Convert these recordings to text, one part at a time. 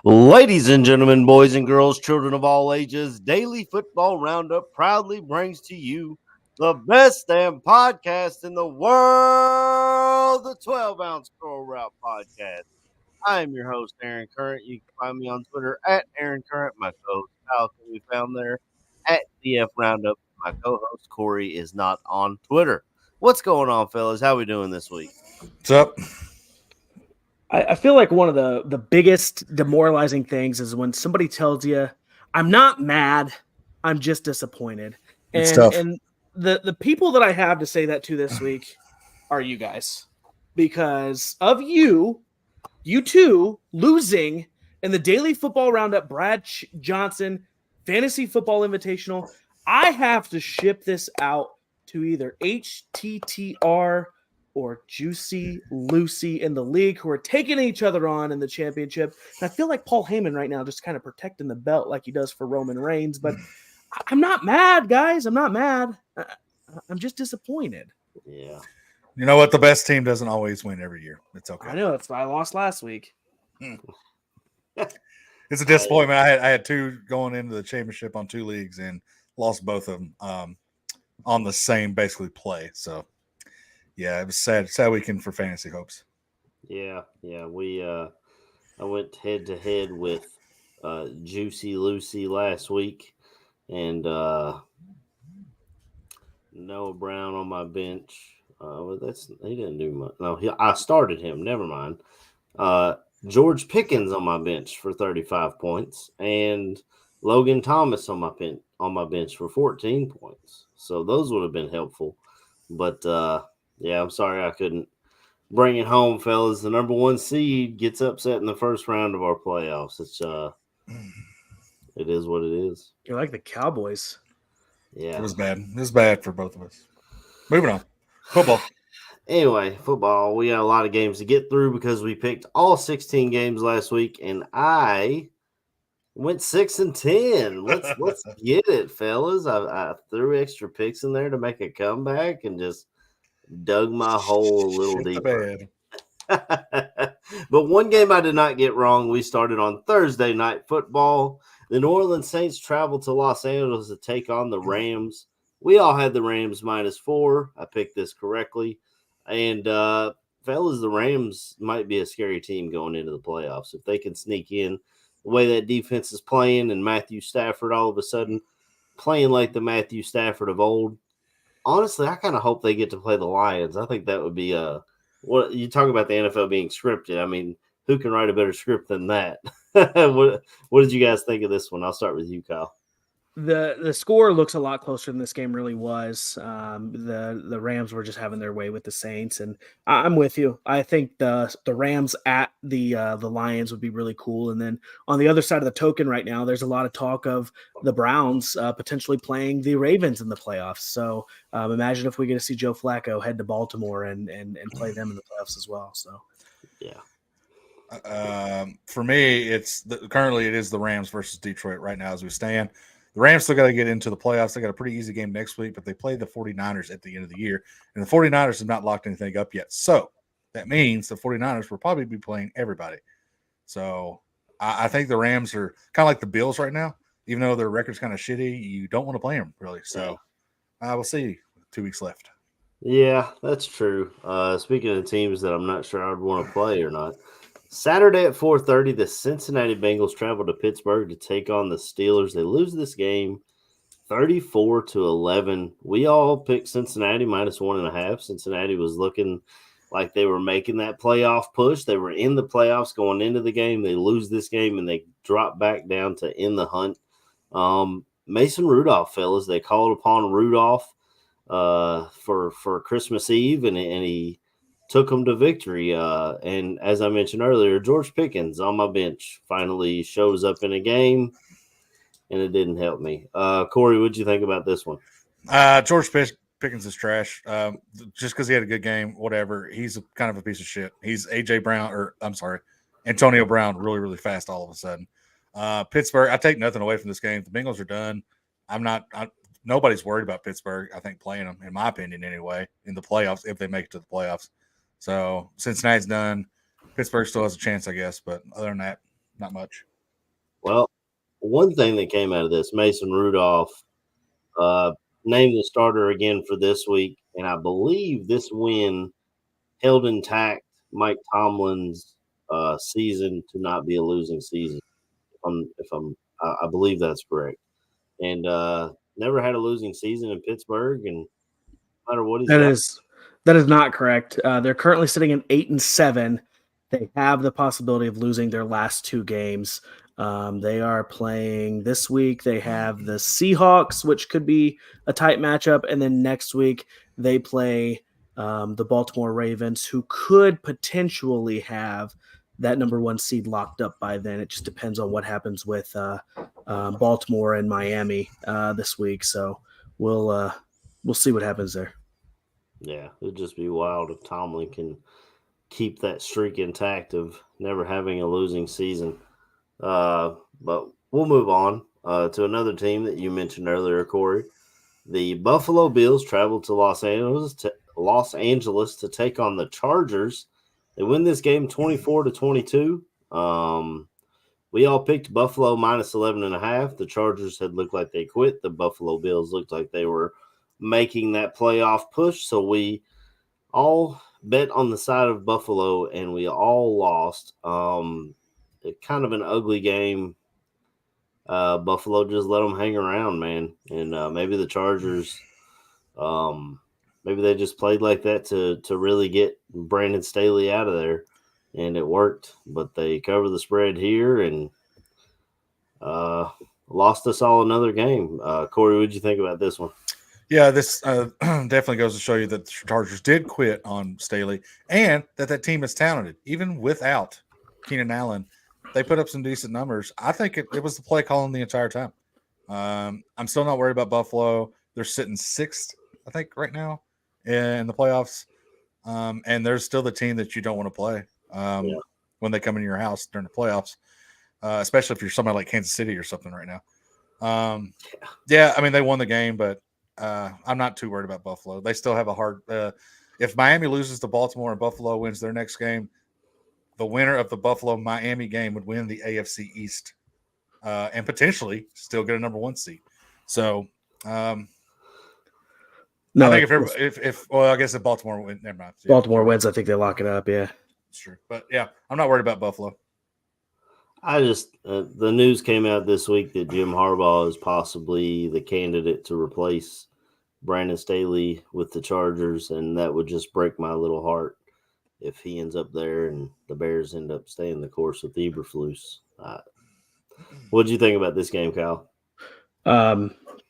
Ladies and gentlemen, boys and girls, children of all ages, Daily Football Roundup proudly brings to you the best damn podcast in the world, the 12-ounce Curl Route Podcast. I am your host, Aaron Current. You can find me on Twitter at Aaron Current. My co-host, Kyle, can be found there at DF Roundup. My co-host, Corey, is not on Twitter. What's going on, fellas? How we doing this week? What's up? I feel like one of the biggest demoralizing things is when somebody tells you, I'm not mad, I'm just disappointed. It's tough. And the people that I have to say that to this week are you guys. Because of you two losing in the Daily Football Roundup Brad Johnson Fantasy Football Invitational, I have to ship this out to either HTTR or Juicy Lucy in the league who are taking each other on in the championship. And I feel like Paul Heyman right now just kind of protecting the belt like he does for Roman Reigns. But I'm not mad, guys. I'm not mad. I'm just disappointed. Yeah. You know what? The best team doesn't always win every year. It's okay. I know. That's why I lost last week. It's a disappointment. I had two going into the championship on two leagues and lost both of them on the same basically play. So, yeah, it was sad weekend for fantasy hopes. Yeah. We I went head to head with Juicy Lucy last week, and Noah Brown on my bench. He didn't do much. No, I started him. Never mind. George Pickens on my bench for 35 points, and Logan Thomas on my bench for 14 points. So those would have been helpful, but yeah, I'm sorry I couldn't bring it home, fellas. The number one seed gets upset in the first round of our playoffs. It is what it is. You're like the Cowboys. Yeah, It was bad. It was bad for both of us. Moving on. Football. Anyway, football. We got a lot of games to get through because we picked all 16 games last week, and I went 6-10. Let's get it, fellas. I threw extra picks in there to make a comeback and just dug my hole a little Shit the deeper. bed. But one game I did not get wrong. We started on Thursday night football. The New Orleans Saints traveled to Los Angeles to take on the Rams. We all had the Rams -4. I picked this correctly. And, fellas, the Rams might be a scary team going into the playoffs. If they can sneak in the way that defense is playing and Matthew Stafford all of a sudden playing like the Matthew Stafford of old, honestly, I kind of hope they get to play the Lions. I think that would be what you talk about the NFL being scripted. I mean, who can write a better script than that? What did you guys think of this one? I'll start with you, Kyle. The score looks a lot closer than this game really was. The Rams were just having their way with the Saints, and I'm with you. I think the Rams at the Lions would be really cool. And then on the other side of the token right now, there's a lot of talk of the Browns potentially playing the Ravens in the playoffs. So imagine if we get to see Joe Flacco head to Baltimore and play them in the playoffs as well. So Yeah. For me, currently it is the Rams versus Detroit right now as we stand. The Rams still got to get into the playoffs. They got a pretty easy game next week, but they play the 49ers at the end of the year, and the 49ers have not locked anything up yet. So that means the 49ers will probably be playing everybody. So I think the Rams are kind of like the Bills right now. Even though their record's kind of shitty, you don't want to play them, really. So we'll see. 2 weeks left. Yeah, that's true. Speaking of teams that I'm not sure I would want to play or not, Saturday at 4:30, the Cincinnati Bengals travel to Pittsburgh to take on the Steelers. They lose this game 34-11. We all picked Cincinnati -1.5. Cincinnati was looking like they were making that playoff push. They were in the playoffs going into the game. They lose this game, and they drop back down to in the hunt. Mason Rudolph, fellas, they called upon Rudolph for Christmas Eve, and he took them to victory. And as I mentioned earlier, George Pickens on my bench finally shows up in a game, and it didn't help me. Corey, what'd you think about this one? George Pickens is trash. Just because he had a good game, whatever. He's kind of a piece of shit. He's Antonio Brown really, really fast all of a sudden. Pittsburgh, I take nothing away from this game. The Bengals are done. Nobody's worried about Pittsburgh, I think, playing them, in my opinion anyway, in the playoffs, if they make it to the playoffs. So Cincinnati's done. Pittsburgh still has a chance, I guess, but other than that, not much. Well, one thing that came out of this, Mason Rudolph uh, named the starter again for this week, and I believe this win held intact Mike Tomlin's season to not be a losing season. I believe that's correct. And never had a losing season in Pittsburgh, and no matter what he's That got, is that is not correct. They're currently sitting at 8-7. They have the possibility of losing their last two games. They are playing this week. They have the Seahawks, which could be a tight matchup, and then next week they play the Baltimore Ravens, who could potentially have that number one seed locked up by then. It just depends on what happens with Baltimore and Miami this week. So we'll see what happens there. yeah, it'd just be wild if Tomlin can keep that streak intact of never having a losing season. But we'll move on to another team that you mentioned earlier, Corey. The Buffalo Bills traveled to Los Angeles to take on the Chargers. They win this game 24-22. We all picked Buffalo minus 11.5. The Chargers had looked like they quit. The Buffalo Bills looked like they were making that playoff push. So we all bet on the side of Buffalo, and we all lost. Kind of an ugly game. Buffalo just let them hang around, man. And maybe the Chargers, maybe they just played like that to really get Brandon Staley out of there. And it worked, but they covered the spread here and lost us all another game. Corey, what did you think about this one? Yeah, this definitely goes to show you that the Chargers did quit on Staley and that team is talented. Even without Keenan Allen, they put up some decent numbers. I think it was the play calling the entire time. I'm still not worried about Buffalo. They're sitting sixth, I think, right now in the playoffs. And they're still the team that you don't want to play when they come into your house during the playoffs, especially if you're somebody like Kansas City or something right now. Yeah, I mean, they won the game, but I'm not too worried about Buffalo. They still have a hard if Miami loses to Baltimore and Buffalo wins their next game, the winner of the Buffalo-Miami game would win the AFC East and potentially still get a number one seed. So I think I guess if Baltimore wins, never mind. Yeah. Baltimore wins, I think they lock it up. Yeah, that's true. But yeah, I'm not worried about Buffalo. I just the news came out this week that Jim Harbaugh is possibly the candidate to replace Brandon Staley with the Chargers, and that would just break my little heart if he ends up there and the Bears end up staying the course with Eberflus. What did you think about this game, Kyle?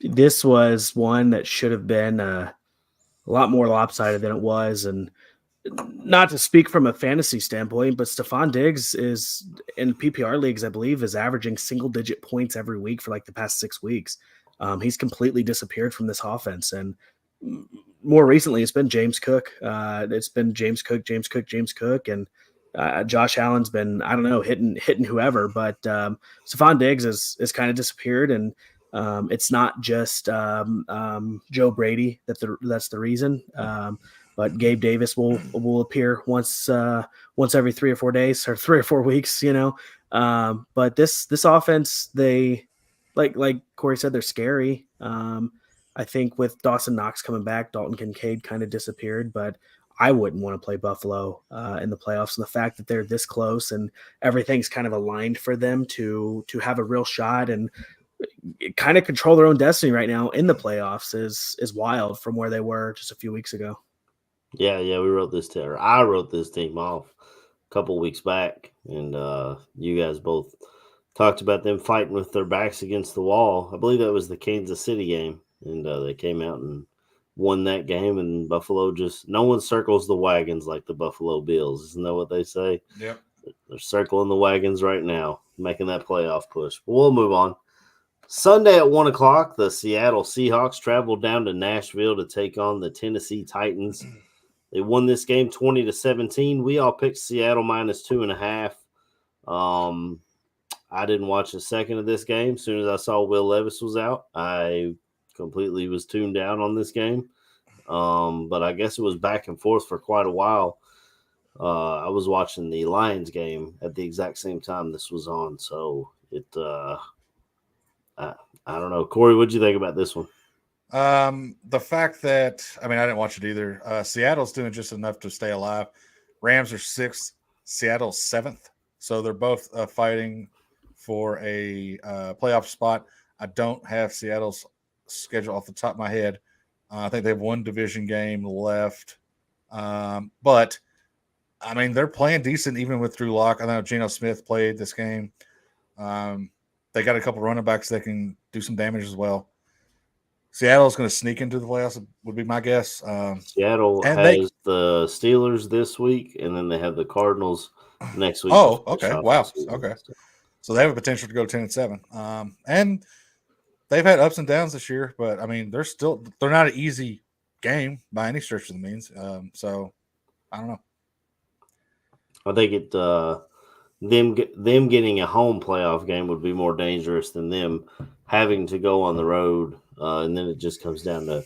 This was one that should have been a lot more lopsided than it was, and not to speak from a fantasy standpoint, but Stephon Diggs is in PPR leagues, I believe, is averaging single-digit points every week for like the past 6 weeks. He's completely disappeared from this offense, and more recently, it's been James Cook. It's been James Cook, and Josh Allen's been, I don't know, hitting whoever. But Stephon Diggs is kind of disappeared, and it's not just Joe Brady that's the reason. But Gabe Davis will appear once every 3 or 4 days or 3 or 4 weeks, you know. But this offense, they like Corey said, they're scary. I think with Dawson Knox coming back, Dalton Kincaid kind of disappeared, but I wouldn't want to play Buffalo in the playoffs. And the fact that they're this close and everything's kind of aligned for them to have a real shot and kind of control their own destiny right now in the playoffs is wild from where they were just a few weeks ago. Yeah, I wrote this team off a couple weeks back, and you guys both talked about them fighting with their backs against the wall. I believe that was the Kansas City game, and they came out and won that game, and Buffalo just – no one circles the wagons like the Buffalo Bills. Isn't that what they say? Yep. They're circling the wagons right now, making that playoff push. But we'll move on. Sunday at 1 o'clock, the Seattle Seahawks traveled down to Nashville to take on the Tennessee Titans. They won this game 20-17. We all picked Seattle minus 2.5. I didn't watch a second of this game. As soon as I saw Will Levis was out, I completely was tuned out on this game. But I guess it was back and forth for quite a while. I was watching the Lions game at the exact same time this was on. So I don't know. Corey, what'd you think about this one? The fact that I didn't watch it either. Seattle's doing just enough to stay alive. Rams are 6th, Seattle's 7th, so they're both fighting for a playoff spot. I don't have Seattle's schedule off the top of my head. I think they have one division game left, but they're playing decent even with Drew Lock. I know Geno Smith played this game. They got a couple running backs that can do some damage as well. Seattle's going to sneak into the playoffs, would be my guess. Seattle has the Steelers this week, and then they have the Cardinals next week. Oh, okay. Wow. Okay. So they have a potential to go 10-7. And they've had ups and downs this year, but they're not an easy game by any stretch of the means. So I don't know. I think them getting a home playoff game would be more dangerous than them having to go on the road. And then it just comes down to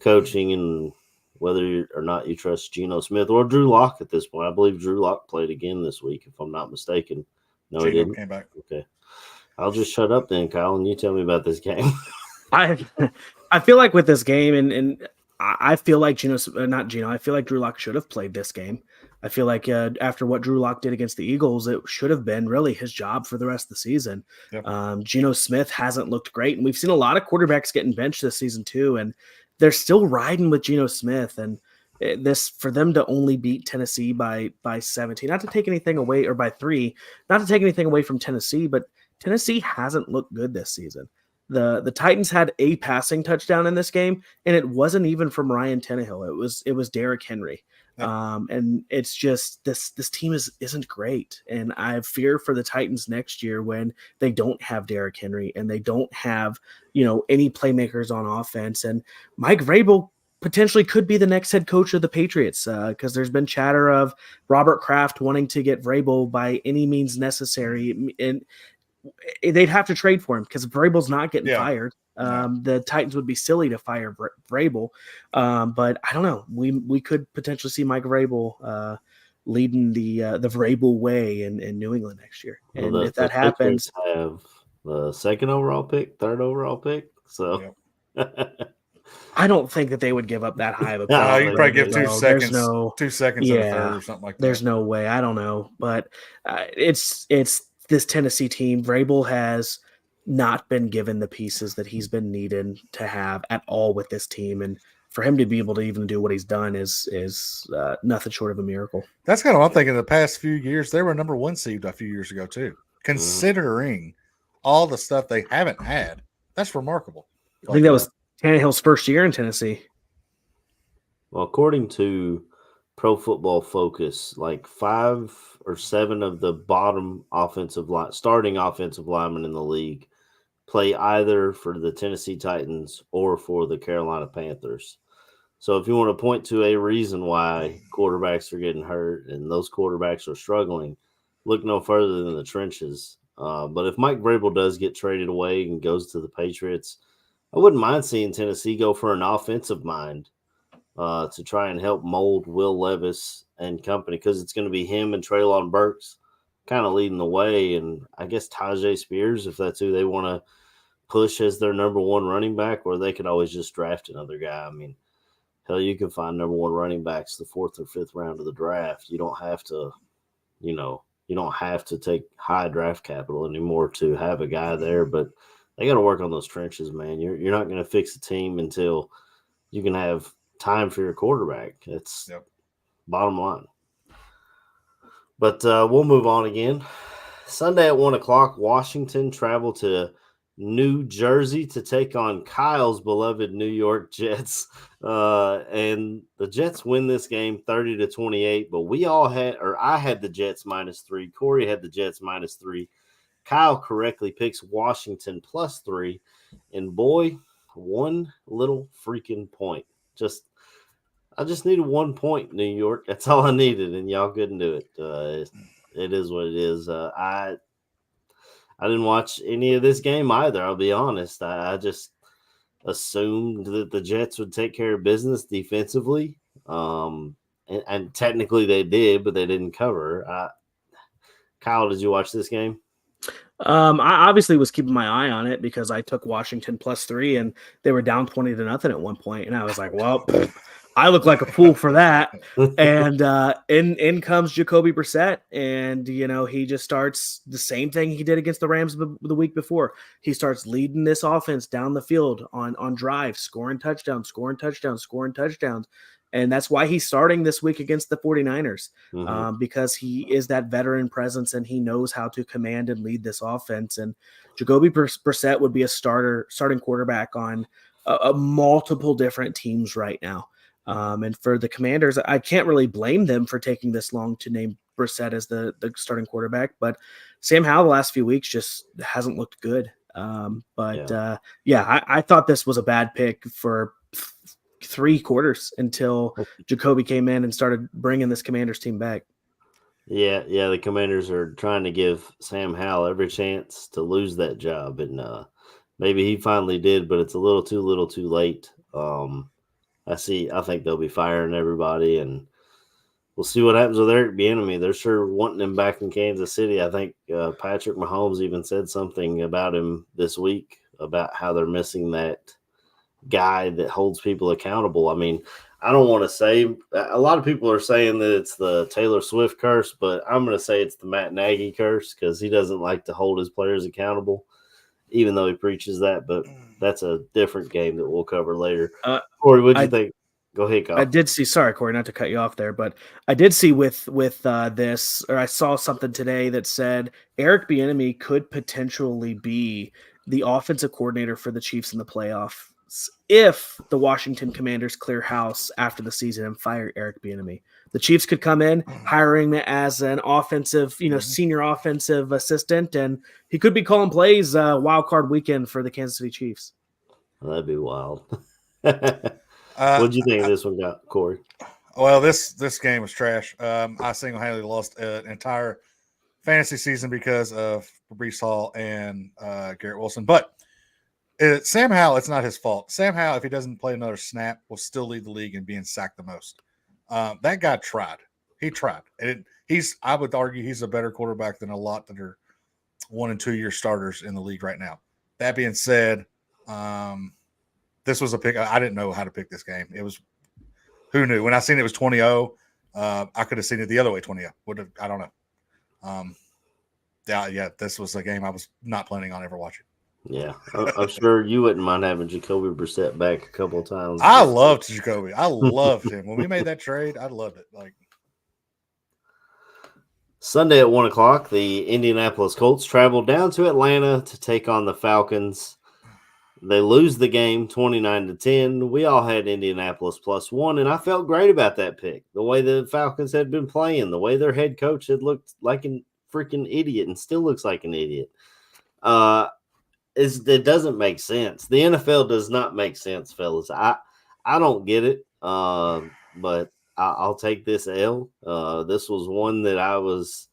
coaching and whether or not you trust Geno Smith or Drew Lock at this point. I believe Drew Lock played again this week, if I'm not mistaken. No, he didn't. Came back. Okay. I'll just shut up then, Kyle, and you tell me about this game. I feel like with this game, and I feel like I feel like Drew Lock should have played this game. I feel like after what Drew Lock did against the Eagles, it should have been really his job for the rest of the season. Yep. Geno Smith hasn't looked great, and we've seen a lot of quarterbacks getting benched this season too, and they're still riding with Geno Smith. And this for them to only beat Tennessee by 17, not to take anything away, or by 3, not to take anything away from Tennessee, but Tennessee hasn't looked good this season. The Titans had a passing touchdown in this game, and it wasn't even from Ryan Tannehill. It was Derrick Henry. And it's just this team isn't great, and I fear for the Titans next year when they don't have Derrick Henry and they don't have any playmakers on offense. And Mike Vrabel potentially could be the next head coach of the Patriots because there's been chatter of Robert Kraft wanting to get Vrabel by any means necessary, and they'd have to trade for him because Vrabel's not getting fired. The Titans would be silly to fire Vrabel, but I don't know. We could potentially see Mike Vrabel leading the Vrabel way in New England next year. And if that happens, have the 2nd overall pick, 3rd overall pick. So I don't think that they would give up that high of a pick. No, you probably give 2 seconds, 2 seconds in the 3rd or something like that. There's no way. I don't know, but it's this Tennessee team. Vrabel has not been given the pieces that he's been needing to have at all with this team, and for him to be able to even do what he's done is nothing short of a miracle. That's kind of what I'm thinking. The past few years, they were number 1 seed a few years ago too. Considering all the stuff they haven't had, that's remarkable. I think that was Tannehill's first year in Tennessee. Well, according to Pro Football Focus, like 5 or 7 of the bottom starting offensive linemen in the league play either for the Tennessee Titans or for the Carolina Panthers. So if you want to point to a reason why quarterbacks are getting hurt and those quarterbacks are struggling, look no further than the trenches. But if Mike Vrabel does get traded away and goes to the Patriots, I wouldn't mind seeing Tennessee go for an offensive mind to try and help mold Will Levis and company, because it's going to be him and Treylon Burks kind of leading the way. And I guess Tajay Spears, if that's who they want to push as their number 1 running back, or they could always just draft another guy. I mean, hell, you can find number 1 running backs the 4th or 5th round of the draft. You don't have to, you don't have to take high draft capital anymore to have a guy there, but they got to work on those trenches, man. You're not going to fix a team until you can have time for your quarterback. It's bottom line. But we'll move on again. Sunday at 1:00, Washington travel to New Jersey to take on Kyle's beloved New York Jets. And the Jets win this game 30-28, but I had the Jets -3. Corey had the Jets -3. Kyle correctly picks Washington +3. And boy, one little freaking point. I just needed 1 point, New York. That's all I needed, and y'all couldn't do it. It is what it is. I didn't watch any of this game either, I'll be honest. I just assumed that the Jets would take care of business defensively. And technically they did, but they didn't cover. Kyle, did you watch this game? I obviously was keeping my eye on it because I took Washington +3 and they were down 20-0 at one point, and I was like, well, I look like a fool for that. And in comes Jacoby Brissett, and he just starts the same thing he did against the Rams the week before. He starts leading this offense down the field on drives, scoring touchdowns. And that's why he's starting this week against the 49ers, because he is that veteran presence and he knows how to command and lead this offense. And Jacoby Brissett would be a starting quarterback on a multiple different teams right now. And for the Commanders, I can't really blame them for taking this long to name Brissett as the starting quarterback. But Sam Howell the last few weeks just hasn't looked good. I thought this was a bad pick for 3 quarters until Jacoby came in and started bringing this Commanders team back. Yeah, the Commanders are trying to give Sam Howell every chance to lose that job, and maybe he finally did, but it's a little too late. I think they'll be firing everybody, and we'll see what happens with Eric Bieniemy. They're sure wanting him back in Kansas City. I think Patrick Mahomes even said something about him this week about how they're missing that guy that holds people accountable. I mean, I don't want to say – a lot of people are saying that it's the Taylor Swift curse, but I'm going to say it's the Matt Nagy curse because he doesn't like to hold his players accountable, even though he preaches that. But that's a different game that we'll cover later. Corey, what do you think? Go ahead, Kyle. I did see – sorry, Corey, not to cut you off there, but I did see with this – or I saw something today that said Eric Bieniemy could potentially be the offensive coordinator for the Chiefs in the playoffs if the Washington Commanders clear house after the season and fire Eric Bieniemy. The Chiefs could come in, hiring him as an offensive, senior offensive assistant, and he could be calling plays wild card weekend for the Kansas City Chiefs. Well, that'd be wild. What do you think of this one, Corey? Well, this game was trash. I single-handedly lost an entire fantasy season because of Breece Hall and Garrett Wilson, but Sam Howell, it's not his fault. Sam Howell, if he doesn't play another snap, will still lead the league in being sacked the most. That guy tried. He tried. And I would argue he's a better quarterback than a lot that are 1 and 2 year starters in the league right now. That being said, this was a pick. I didn't know how to pick this game. It was who knew? When I seen it was 20-0, I could have seen it the other way, 20-0. I don't know. This was a game I was not planning on ever watching. Yeah, I'm sure you wouldn't mind having Jacoby Brissett back a couple of times. I loved Jacoby. I loved him. When we made that trade, I loved it. Sunday at 1:00, the Indianapolis Colts traveled down to Atlanta to take on the Falcons. They lose the game 29-10. We all had Indianapolis +1, and I felt great about that pick. The way the Falcons had been playing, the way their head coach had looked like a freaking idiot and still looks like an idiot. It doesn't make sense. The NFL does not make sense, fellas. I don't get it, but I'll take this L. This was one that I was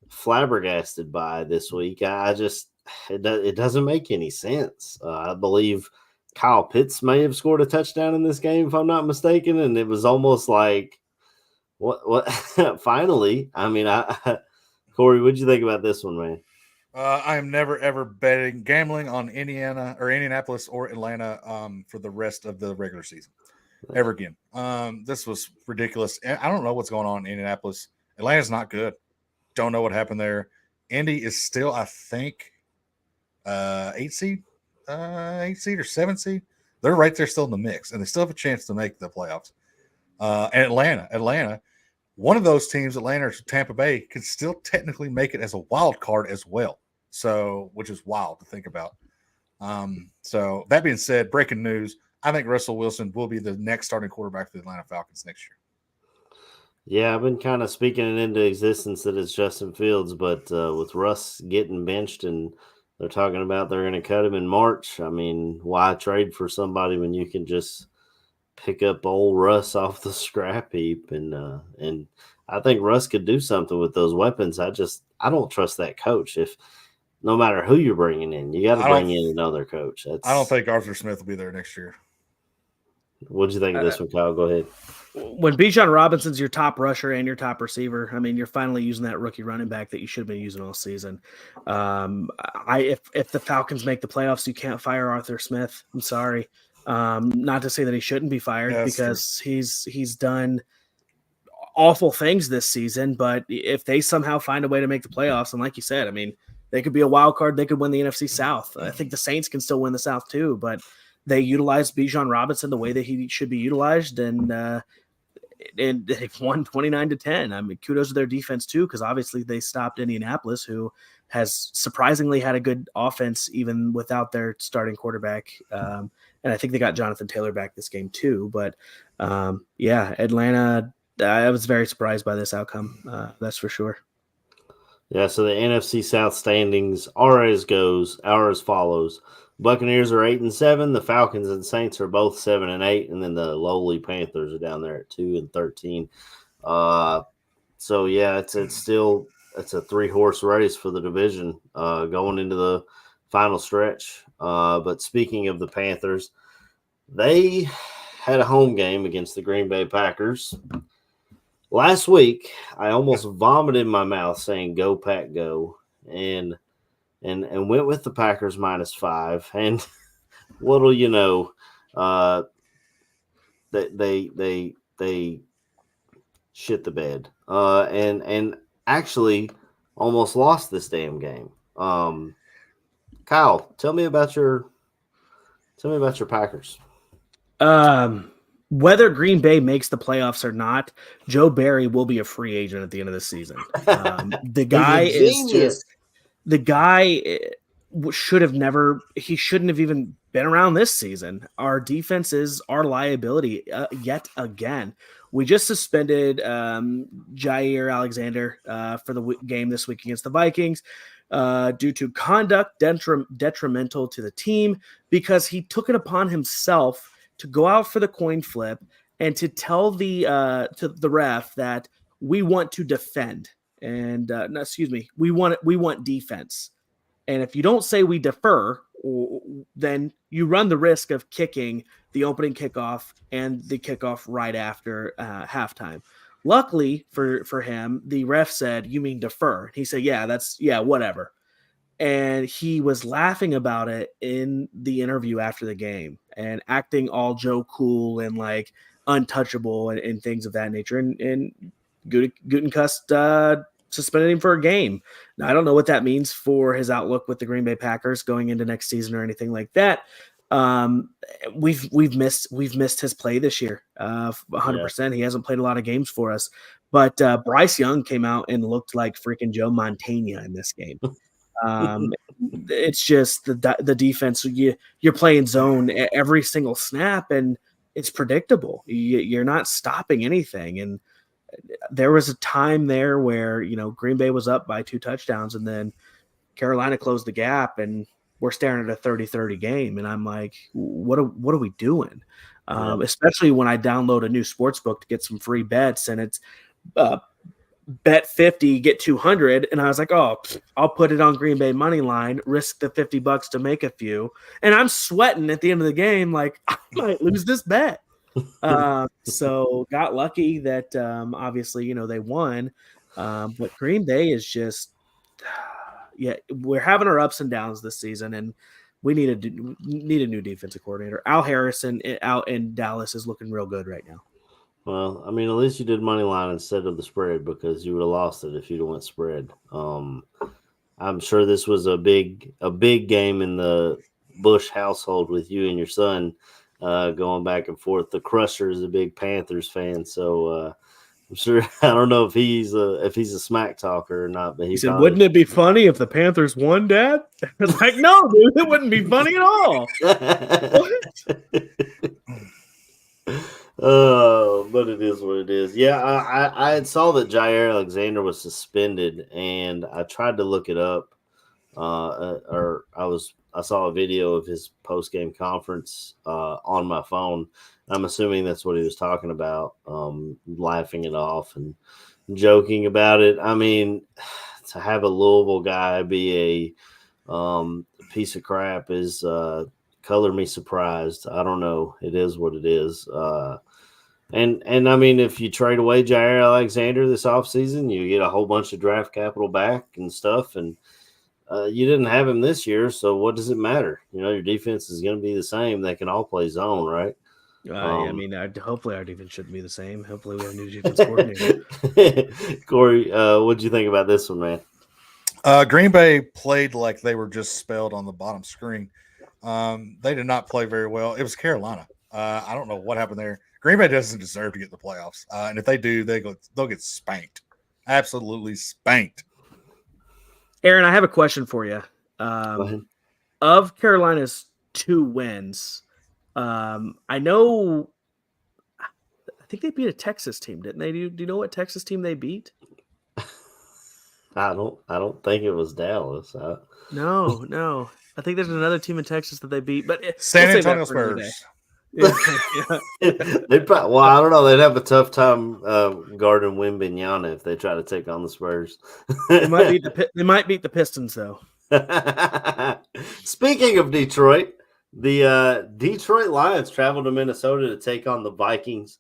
flabbergasted by this week. It doesn't make any sense. I believe Kyle Pitts may have scored a touchdown in this game, if I'm not mistaken, and it was almost like, what? Finally, I mean, Corey, what'd you think about this one, man? I am never ever gambling on Indianapolis or Atlanta for the rest of the regular season ever again. This was ridiculous. I don't know what's going on in Indianapolis. Atlanta's not good. Don't know what happened there. Indy is still, I think, 8 seed or 7 seed. They're right there still in the mix, and they still have a chance to make the playoffs. And Atlanta. One of those teams, Atlanta or Tampa Bay, could still technically make it as a wild card as well. So, which is wild to think about. So that being said, breaking news, I think Russell Wilson will be the next starting quarterback for the Atlanta Falcons next year. Yeah, I've been kind of speaking it into existence that it's Justin Fields, but with Russ getting benched and they're talking about they're going to cut him in March, I mean, why trade for somebody when you can just pick up old Russ off the scrap heap? And I think Russ could do something with those weapons. I don't trust that coach. If no matter who you're bringing in, you got to bring in another coach. I don't think Arthur Smith will be there next year. What'd you think of this one, Kyle? Go ahead. when Bijan Robinson's your top rusher and your top receiver, I mean, you're finally using that rookie running back that you should have been using all season. If the Falcons make the playoffs, you can't fire Arthur Smith. I'm sorry. Not to say that he shouldn't be fired, Yeah, because he's done awful things this season. But if they somehow find a way to make the playoffs, and like you said, I mean, they could be a wild card. They could win the NFC South. I think the Saints can still win the South too, but they utilized Bijan Robinson the way that he should be utilized, and they've won 29-10. I mean, kudos to their defense too, because obviously they stopped Indianapolis, who has surprisingly had a good offense even without their starting quarterback. And I think they got Jonathan Taylor back this game too. But yeah, Atlanta, I was very surprised by this outcome. That's for sure. Yeah, so the NFC South standings are as follows. Buccaneers are 8-7. The Falcons and Saints are both 7-8, and then the lowly Panthers are down there at 2-13. So yeah, it's a 3-horse race for the division going into the final stretch. But speaking of the Panthers, they had a home game against the Green Bay Packers. Last week, I almost vomited in my mouth saying "Go Pack, go," and went with the Packers -5. And what'll you know, they shit the bed, and actually almost lost this damn game. Kyle, tell me about your Packers. Whether Green Bay makes the playoffs or not, Joe Barry will be a free agent at the end of the season. The guy is just the guy should have never. He shouldn't have even been around this season. Our defense is our liability yet again. We just suspended Jair Alexander for the game this week against the Vikings due to conduct detrimental to the team, because he took it upon himself to go out for the coin flip and to tell the ref that we want to defend, and we want defense. And if you don't say we defer, then you run the risk of kicking the opening kickoff and the kickoff right after halftime. Luckily for him, the ref said, "You mean defer?" He said, "Yeah, whatever." And he was laughing about it in the interview after the game and acting all Joe Cool and like untouchable and things of that nature. And Gutekunst suspended him for a game. Now, I don't know what that means for his outlook with the Green Bay Packers going into next season or anything like that. We've missed his play this year. 100%. He hasn't played a lot of games for us. But Bryce Young came out and looked like freaking Joe Montana in this game. It's just the defense. You're playing zone every single snap, and it's predictable. You're not stopping anything. And there was a time there where Green Bay was up by 2 touchdowns, and then Carolina closed the gap, and we're staring at a 30-30 game. And I'm like, what are we doing? Especially when I download a new sports book to get some free bets, and it's bet 50, get 200. And I was like, oh, I'll put it on Green Bay money line, risk the $50 to make a few. And I'm sweating at the end of the game. Like, I might lose this bet. So got lucky that obviously, they won. But Green Bay is just, we're having our ups and downs this season, and we need a new defensive coordinator. Al Harrison out in Dallas is looking real good right now. Well, I mean, at least you did money line instead of the spread, because you would have lost it if you'd have went spread. I'm sure this was a big game in the Bush household with you and your son going back and forth. The Crusher is a big Panthers fan, so I'm sure. I don't know if he's a smack talker or not, but he said, "Wouldn't it be funny if the Panthers won, Dad?" I was like, "No, dude, it wouldn't be funny at all." But it is what it is. Yeah, I had saw that Jair Alexander was suspended, and I tried to look it up. I saw a video of his post game conference on my phone. I'm assuming that's what he was talking about, laughing it off and joking about it. I mean, to have a Louisville guy be a piece of crap is color me surprised. I don't know. It is what it is. And I mean, if you trade away Jair Alexander this offseason, you get a whole bunch of draft capital back and stuff. And you didn't have him this year, so what does it matter? Your defense is going to be the same. They can all play zone, right? I mean, hopefully our defense shouldn't be the same. Hopefully we have a new defense coordinator. Corey, what'd you think about this one, man? Green Bay played like they were just spelled on the bottom screen. They did not play very well. It was Carolina. I don't know what happened there. Green Bay doesn't deserve to get the playoffs, and if they do, they'll get spanked, absolutely spanked. Aaron, I have a question for you. Of Carolina's 2 wins, I think they beat a Texas team, didn't they? Do you know what Texas team they beat? I don't think it was Dallas. No. I think there's another team in Texas that they beat, but San Antonio Spurs. Yeah. I don't know. They'd have a tough time guarding Wembanyama if they try to take on the Spurs. They might beat the Pistons, though. Speaking of Detroit, the Detroit Lions traveled to Minnesota to take on the Vikings.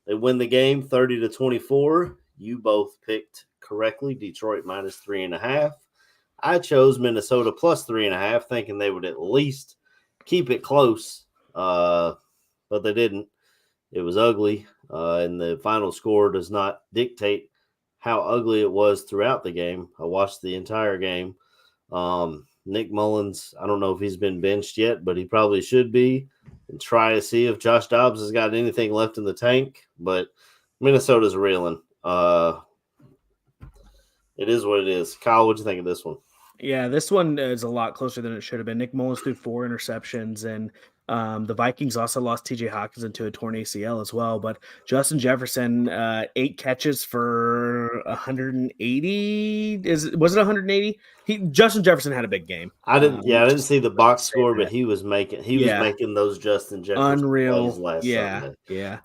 They win the game 30-24. You both picked correctly. Detroit minus 3.5. I chose Minnesota plus 3.5, thinking they would at least keep it close. But they didn't. It was ugly, and the final score does not dictate how ugly it was throughout the game. I watched the entire game. Nick Mullins, I don't know if he's been benched yet, but he probably should be, and try to see if Josh Dobbs has got anything left in the tank. But Minnesota's reeling. It is what it is. Kyle, what'd you think of this one? Yeah, this one is a lot closer than it should have been. Nick Mullins threw 4 interceptions, and the Vikings also lost TJ Hawkinson to a torn ACL as well. But Justin Jefferson, 8 catches for 180. Was it 180? Justin Jefferson had a big game. I didn't see the box score, but he was making those Justin Jefferson unreal plays last Sunday. Yeah.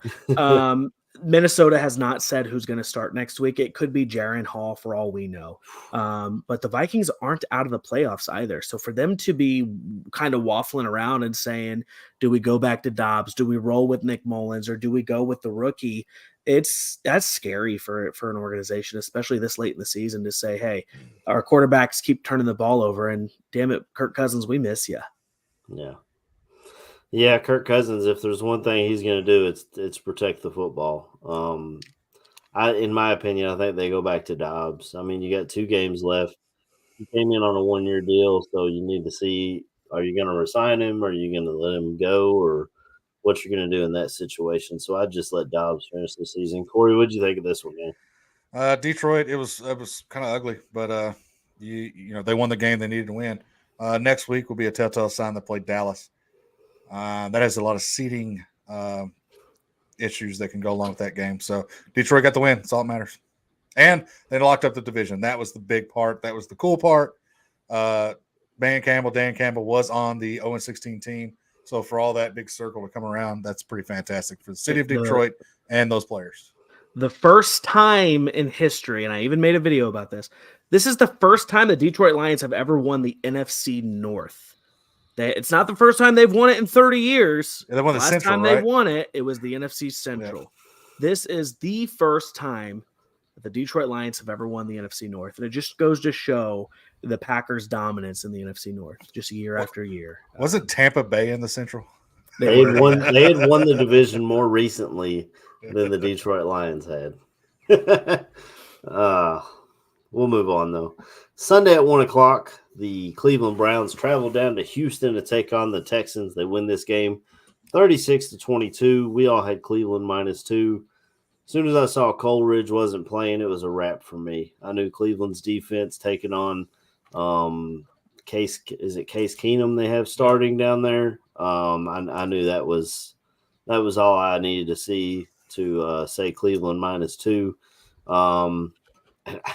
Minnesota has not said who's going to start next week. It could be Jaren Hall for all we know. But the Vikings aren't out of the playoffs either. So for them to be kind of waffling around and saying, do we go back to Dobbs? Do we roll with Nick Mullins, or do we go with the rookie? That's scary for an organization, especially this late in the season, to say, hey, our quarterbacks keep turning the ball over, and damn it, Kirk Cousins, we miss you. Yeah. Yeah, Kirk Cousins, if there's one thing he's going to do, it's protect the football. In my opinion, I think they go back to Dobbs. I mean, you got 2 games left. He came in on a 1-year deal, so you need to see, are you going to resign him? Or are you going to let him go? Or what you're going to do in that situation? So I just let Dobbs finish the season. Corey, what did you think of this one, man? Detroit, it was kind of ugly, but they won the game they needed to win. Next week will be a telltale sign they played Dallas. That has a lot of seeding issues that can go along with that game. So Detroit got the win. That's all that matters. And they locked up the division. That was the big part. That was the cool part. Dan Campbell was on the 0-16 team. So for all that big circle to come around, that's pretty fantastic for the city of Detroit and those players. The first time in history, and I even made a video about this, this is the first time the Detroit Lions have ever won the NFC North. It's not the first time they've won it in 30 years. Yeah, they won the last Central, time right? they won it, it was the NFC Central. Yeah. This is the first time that the Detroit Lions have ever won the NFC North. And it just goes to show the Packers' dominance in the NFC North, just year after year. Wasn't Tampa Bay in the Central? They had won the division more recently than the Detroit Lions had. We'll move on, though. Sunday at 1 o'clock, the Cleveland Browns travel down to Houston to take on the Texans. They win this game 36-22. We all had Cleveland -2. As soon as I saw Coleridge wasn't playing, it was a wrap for me. I knew Cleveland's defense taking on Case Keenum they have starting down there. I knew that was all I needed to see to say Cleveland -2.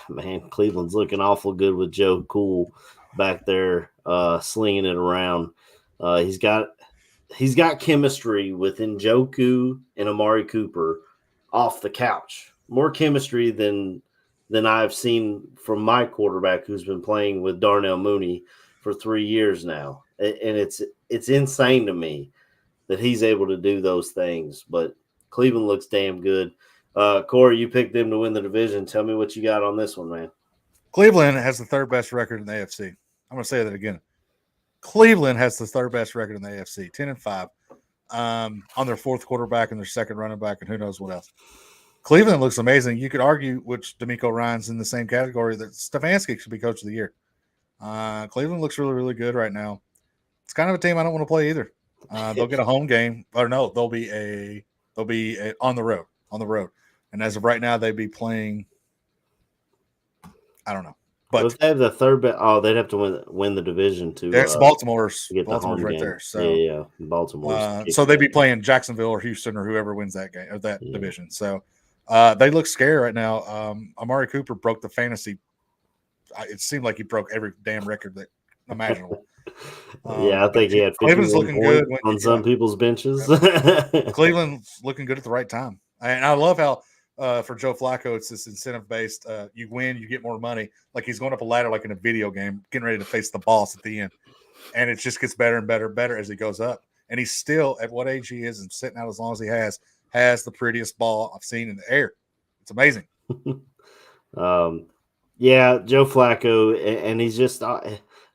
Man, Cleveland's looking awful good with Joe Cool back there slinging it around. He's got chemistry with Njoku and Amari Cooper off the couch. More chemistry than I've seen from my quarterback who's been playing with Darnell Mooney for 3 years now. And it's insane to me that he's able to do those things. But Cleveland looks damn good. Corey, you picked them to win the division. Tell me what you got on this one, man. Cleveland has the third best record in the AFC. I'm going to say that again. Cleveland has the third best record in the AFC, 10-5, on their fourth quarterback and their second running back, and who knows what else. Cleveland looks amazing. You could argue which D'Amico Ryan's in the same category that Stefanski should be coach of the year. Cleveland looks really, really good right now. It's kind of a team I don't want to play either. They'll get a home game, or no, they'll be on the road. And as of right now, they'd be playing. I don't know, but if they have the third best, they'd have to win the division to. That's Baltimore's to get the home right game. there. So yeah, Baltimore. So they'd be playing Jacksonville or Houston or whoever wins that game or that division. So they look scary right now. Amari Cooper broke the fantasy. It seemed like he broke every damn record that imaginable. I think he had Cleveland's looking good on some people's benches. Cleveland's looking good at the right time, and I love how for Joe Flacco it's this incentive based. You win, you get more money. Like he's going up a ladder, like in a video game, getting ready to face the boss at the end, and it just gets better and better and better as he goes up. And he's still at what age he is and sitting out as long as he has the prettiest ball I've seen in the air. It's amazing. Yeah, Joe Flacco, and he's just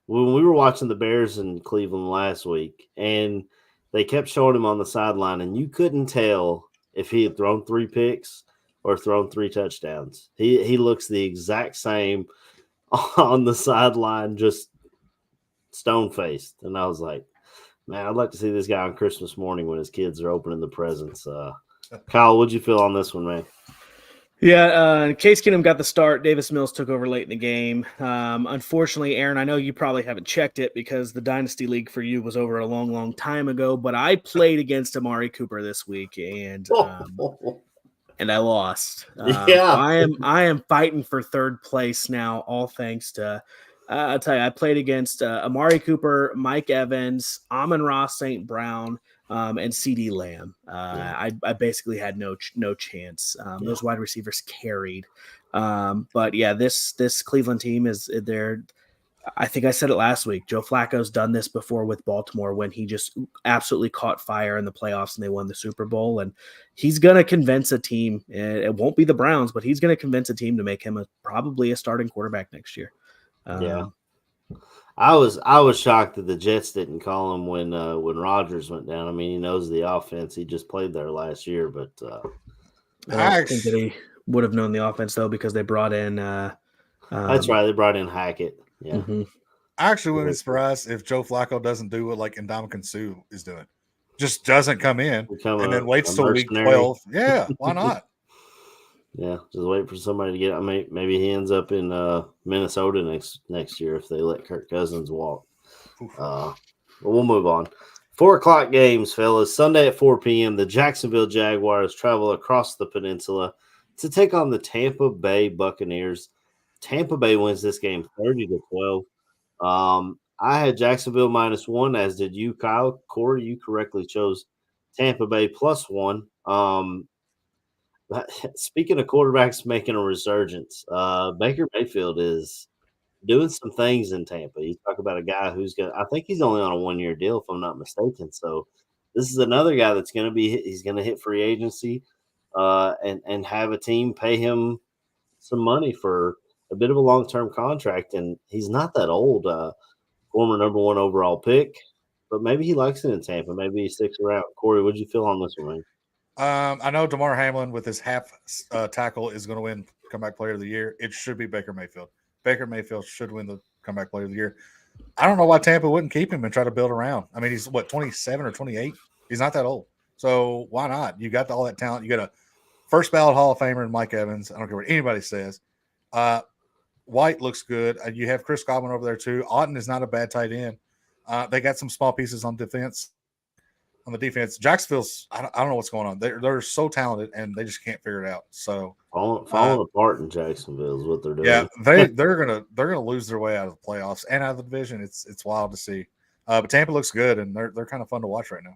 when we were watching the Bears in Cleveland last week, and they kept showing him on the sideline, and you couldn't tell if he had thrown 3 picks or thrown 3 touchdowns. He looks the exact same on the sideline, just stone-faced. And I was like, man, I'd like to see this guy on Christmas morning when his kids are opening the presents. Kyle, what'd you feel on this one, man? Yeah, Case Keenum got the start. Davis Mills took over late in the game. Unfortunately, Aaron, I know you probably haven't checked it because the Dynasty League for you was over a long, long time ago, but I played against Amari Cooper this week, and I lost. I am fighting for third place now, all thanks to I'll tell you, I played against Amari Cooper, Mike Evans, Amon-Ra St. Brown, and CD Lamb. I basically had no chance. Those wide receivers carried. But yeah, this Cleveland team is there. I think I said it last week. Joe Flacco's done this before with Baltimore when he just absolutely caught fire in the playoffs and they won the Super Bowl. And he's going to convince a team. It won't be the Browns, but he's going to convince a team to make him probably a starting quarterback next year. I was shocked that the Jets didn't call him when Rodgers went down. I mean, he knows the offense. He just played there last year, but I think that he would have known the offense though because they brought in. That's right. They brought in Hackett. Yeah. Mm-hmm. I actually wouldn't be surprised if Joe Flacco doesn't do what like Ndamukong Suh is doing. Just doesn't come in and then waits till week 12. Yeah, why not? Yeah, just wait for somebody to get. I mean, maybe he ends up in Minnesota next year if they let Kirk Cousins walk. But we'll move on. 4:00 games, fellas. Sunday at 4 p.m. The Jacksonville Jaguars travel across the peninsula to take on the Tampa Bay Buccaneers. Tampa Bay wins this game 30-12. I had Jacksonville -1, as did you, Kyle. Corey, you correctly chose Tampa Bay +1. Speaking of quarterbacks making a resurgence, Baker Mayfield is doing some things in Tampa. You talk about a guy I think he's only on a 1-year deal, if I'm not mistaken. So this is another guy that's going to he's going to hit free agency and have a team pay him some money for a bit of a long-term contract. And he's not that old, former number 1 overall pick, but maybe he likes it in Tampa. Maybe he sticks around. Corey, what'd you feel on this one, man? I know DeMar Hamlin with his half tackle is going to win comeback player of the year. It should be Baker Mayfield. Baker Mayfield should win the comeback player of the year. I don't know why Tampa wouldn't keep him and try to build around. I mean, he's 27 or 28. He's not that old. So why not? You got all that talent. You got a first ballot Hall of Famer in Mike Evans. I don't care what anybody says. White looks good. You have Chris Godwin over there too. Auden is not a bad tight end. They got some small pieces on defense. On the defense, Jacksonville's I don't know what's going on. They're so talented and they just can't figure it out. So falling apart in Jacksonville is what they're doing. Yeah, they're gonna lose their way out of the playoffs and out of the division. It's wild to see. But Tampa looks good and they're kind of fun to watch right now.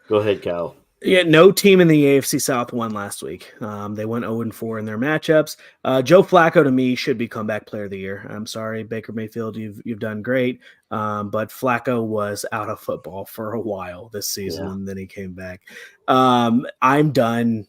Go ahead, Kyle. Yeah, no team in the AFC South won last week. They went 0-4 in their matchups. Joe Flacco to me should be comeback player of the year. I'm sorry, Baker Mayfield, you've done great, but Flacco was out of football for a while this season, Yeah. and then he came back. I'm done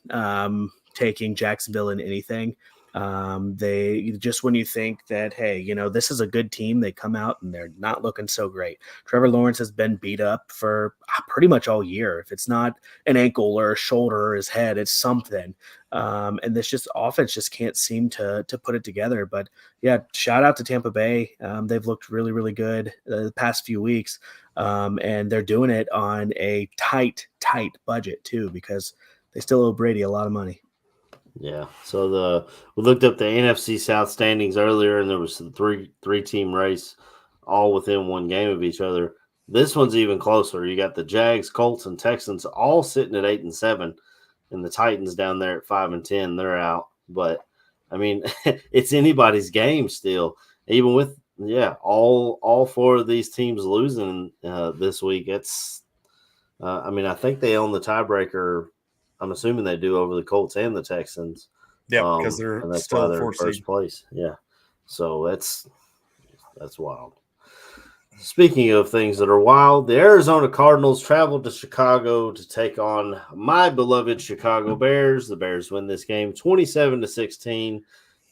taking Jacksonville in anything. They just when you think that, hey, this is a good team, they come out and they're not looking so great. Trevor Lawrence has been beat up for pretty much all year. If it's not an ankle or a shoulder or his head, it's something. And this just offense just can't seem to put it together. But yeah, shout out to Tampa Bay. They've looked really, really good the past few weeks. And they're doing it on a tight budget too, because they still owe Brady a lot of money. Yeah. So we looked up the NFC South standings earlier, and there was the three team race, all within one game of each other. This one's even closer. You got the Jags, Colts, and Texans all sitting at 8-7, and the Titans down there at 5-10. They're out. But I mean, it's anybody's game still, even with all four of these teams losing this week. It's I think they own the tiebreaker. I'm assuming they do over the Colts and the Texans. Yeah, because they're and that's still why they're in first seed. place. Yeah, so that's wild. Speaking of things that are wild, the Arizona Cardinals traveled to Chicago to take on my beloved Chicago Bears. The Bears win this game 27-16.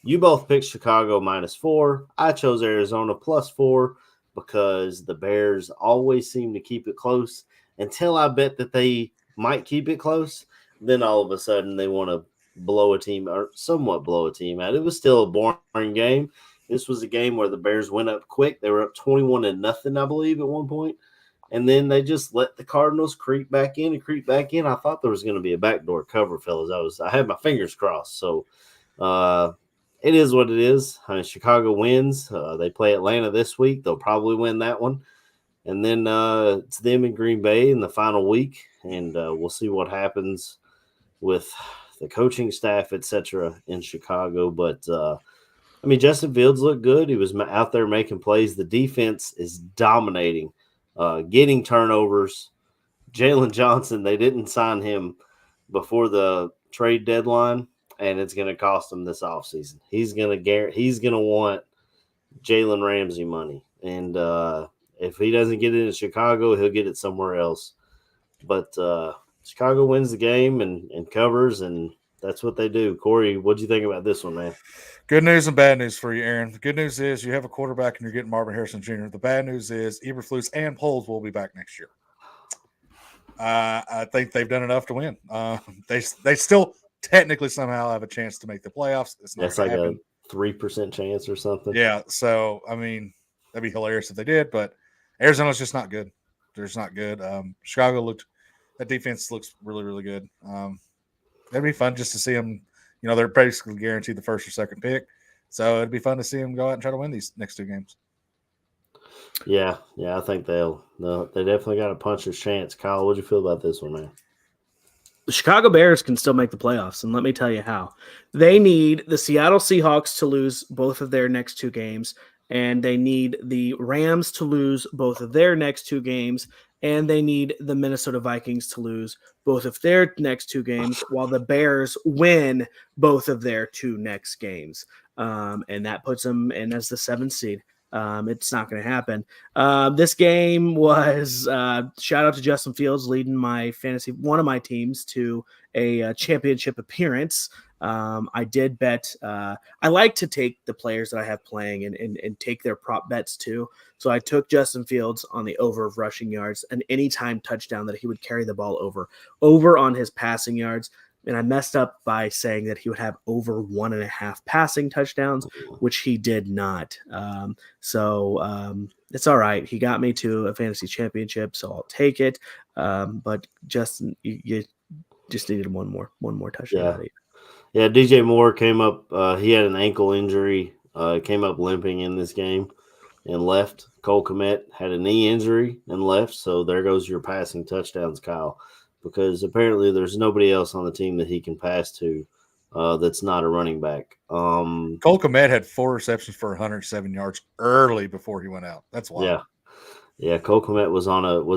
You both picked Chicago -4. I chose Arizona +4 because the Bears always seem to keep it close until I bet that they might keep it close. Then all of a sudden they want to blow a team or somewhat blow a team out. It was still a boring game. This was a game where the Bears went up quick. They were up 21-0, I believe, at one point. And then they just let the Cardinals creep back in. I thought there was going to be a backdoor cover, fellas. I had my fingers crossed. So it is what it is. I mean, Chicago wins. They play Atlanta this week. They'll probably win that one. And then it's them in Green Bay in the final week. And we'll see what happens with the coaching staff, etc., in Chicago. But Justin Fields looked good. He was out there making plays. The defense is dominating, getting turnovers. Jalen Johnson, they didn't sign him before the trade deadline, and it's going to cost him this offseason. He's going to want Jalen Ramsey money, and if he doesn't get it in Chicago, he'll get it somewhere else. But Chicago wins the game and covers, and that's what they do. Corey, what do you think about this one, man? Good news and bad news for you, Aaron. The good news is you have a quarterback and you're getting Marvin Harrison Jr. The bad news is Eberflus and Poles will be back next year. I think they've done enough to win. They still technically somehow have a chance to make the playoffs. It's not That's like happen. a 3% chance or something. Yeah, so I mean that'd be hilarious if they did, but Arizona's just not good. They're just not good. Chicago that defense looks really, really good. That'd be fun just to see them. They're basically guaranteed the first or second pick, so it'd be fun to see them go out and try to win these next two games. Yeah, I think they definitely got a puncher's chance. Kyle, what do you feel about this one, man? The Chicago Bears can still make the playoffs, and let me tell you how. They need the Seattle Seahawks to lose both of their next two games, and they need the Rams to lose both of their next two games, and they need the Minnesota Vikings to lose both of their next two games while the Bears win both of their two next games. And that puts them in as the 7th seed. It's not going to happen. This game was shout out to Justin Fields leading one of my teams to a championship appearance. I did bet. I like to take the players that I have playing and take their prop bets too. So I took Justin Fields on the over of rushing yards, an anytime touchdown that he would carry the ball over on his passing yards. And I messed up by saying that he would have over 1.5 passing touchdowns, which he did not. So it's all right. He got me to a fantasy championship, so I'll take it. But Justin, you just needed one more touchdown. Yeah. Yeah, DJ Moore came up. He had an ankle injury. Came up limping in this game and left. Cole Kmet had a knee injury and left. So there goes your passing touchdowns, Kyle, because apparently there's nobody else on the team that he can pass to that's not a running back. Cole Kmet had 4 receptions for 107 yards early before he went out. That's wild. Yeah, Cole Kmet was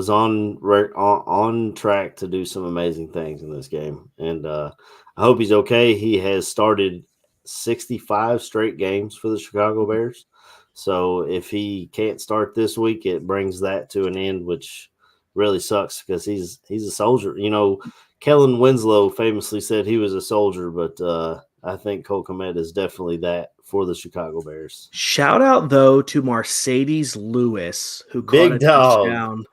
on track to do some amazing things in this game, and I hope he's okay. He has started 65 straight games for the Chicago Bears, so if he can't start this week, it brings that to an end, which really sucks because he's a soldier. Kellen Winslow famously said he was a soldier, but I think Cole Kmet is definitely that for the Chicago Bears. Shout out though to Mercedes Lewis, who Big caught a dog. touchdown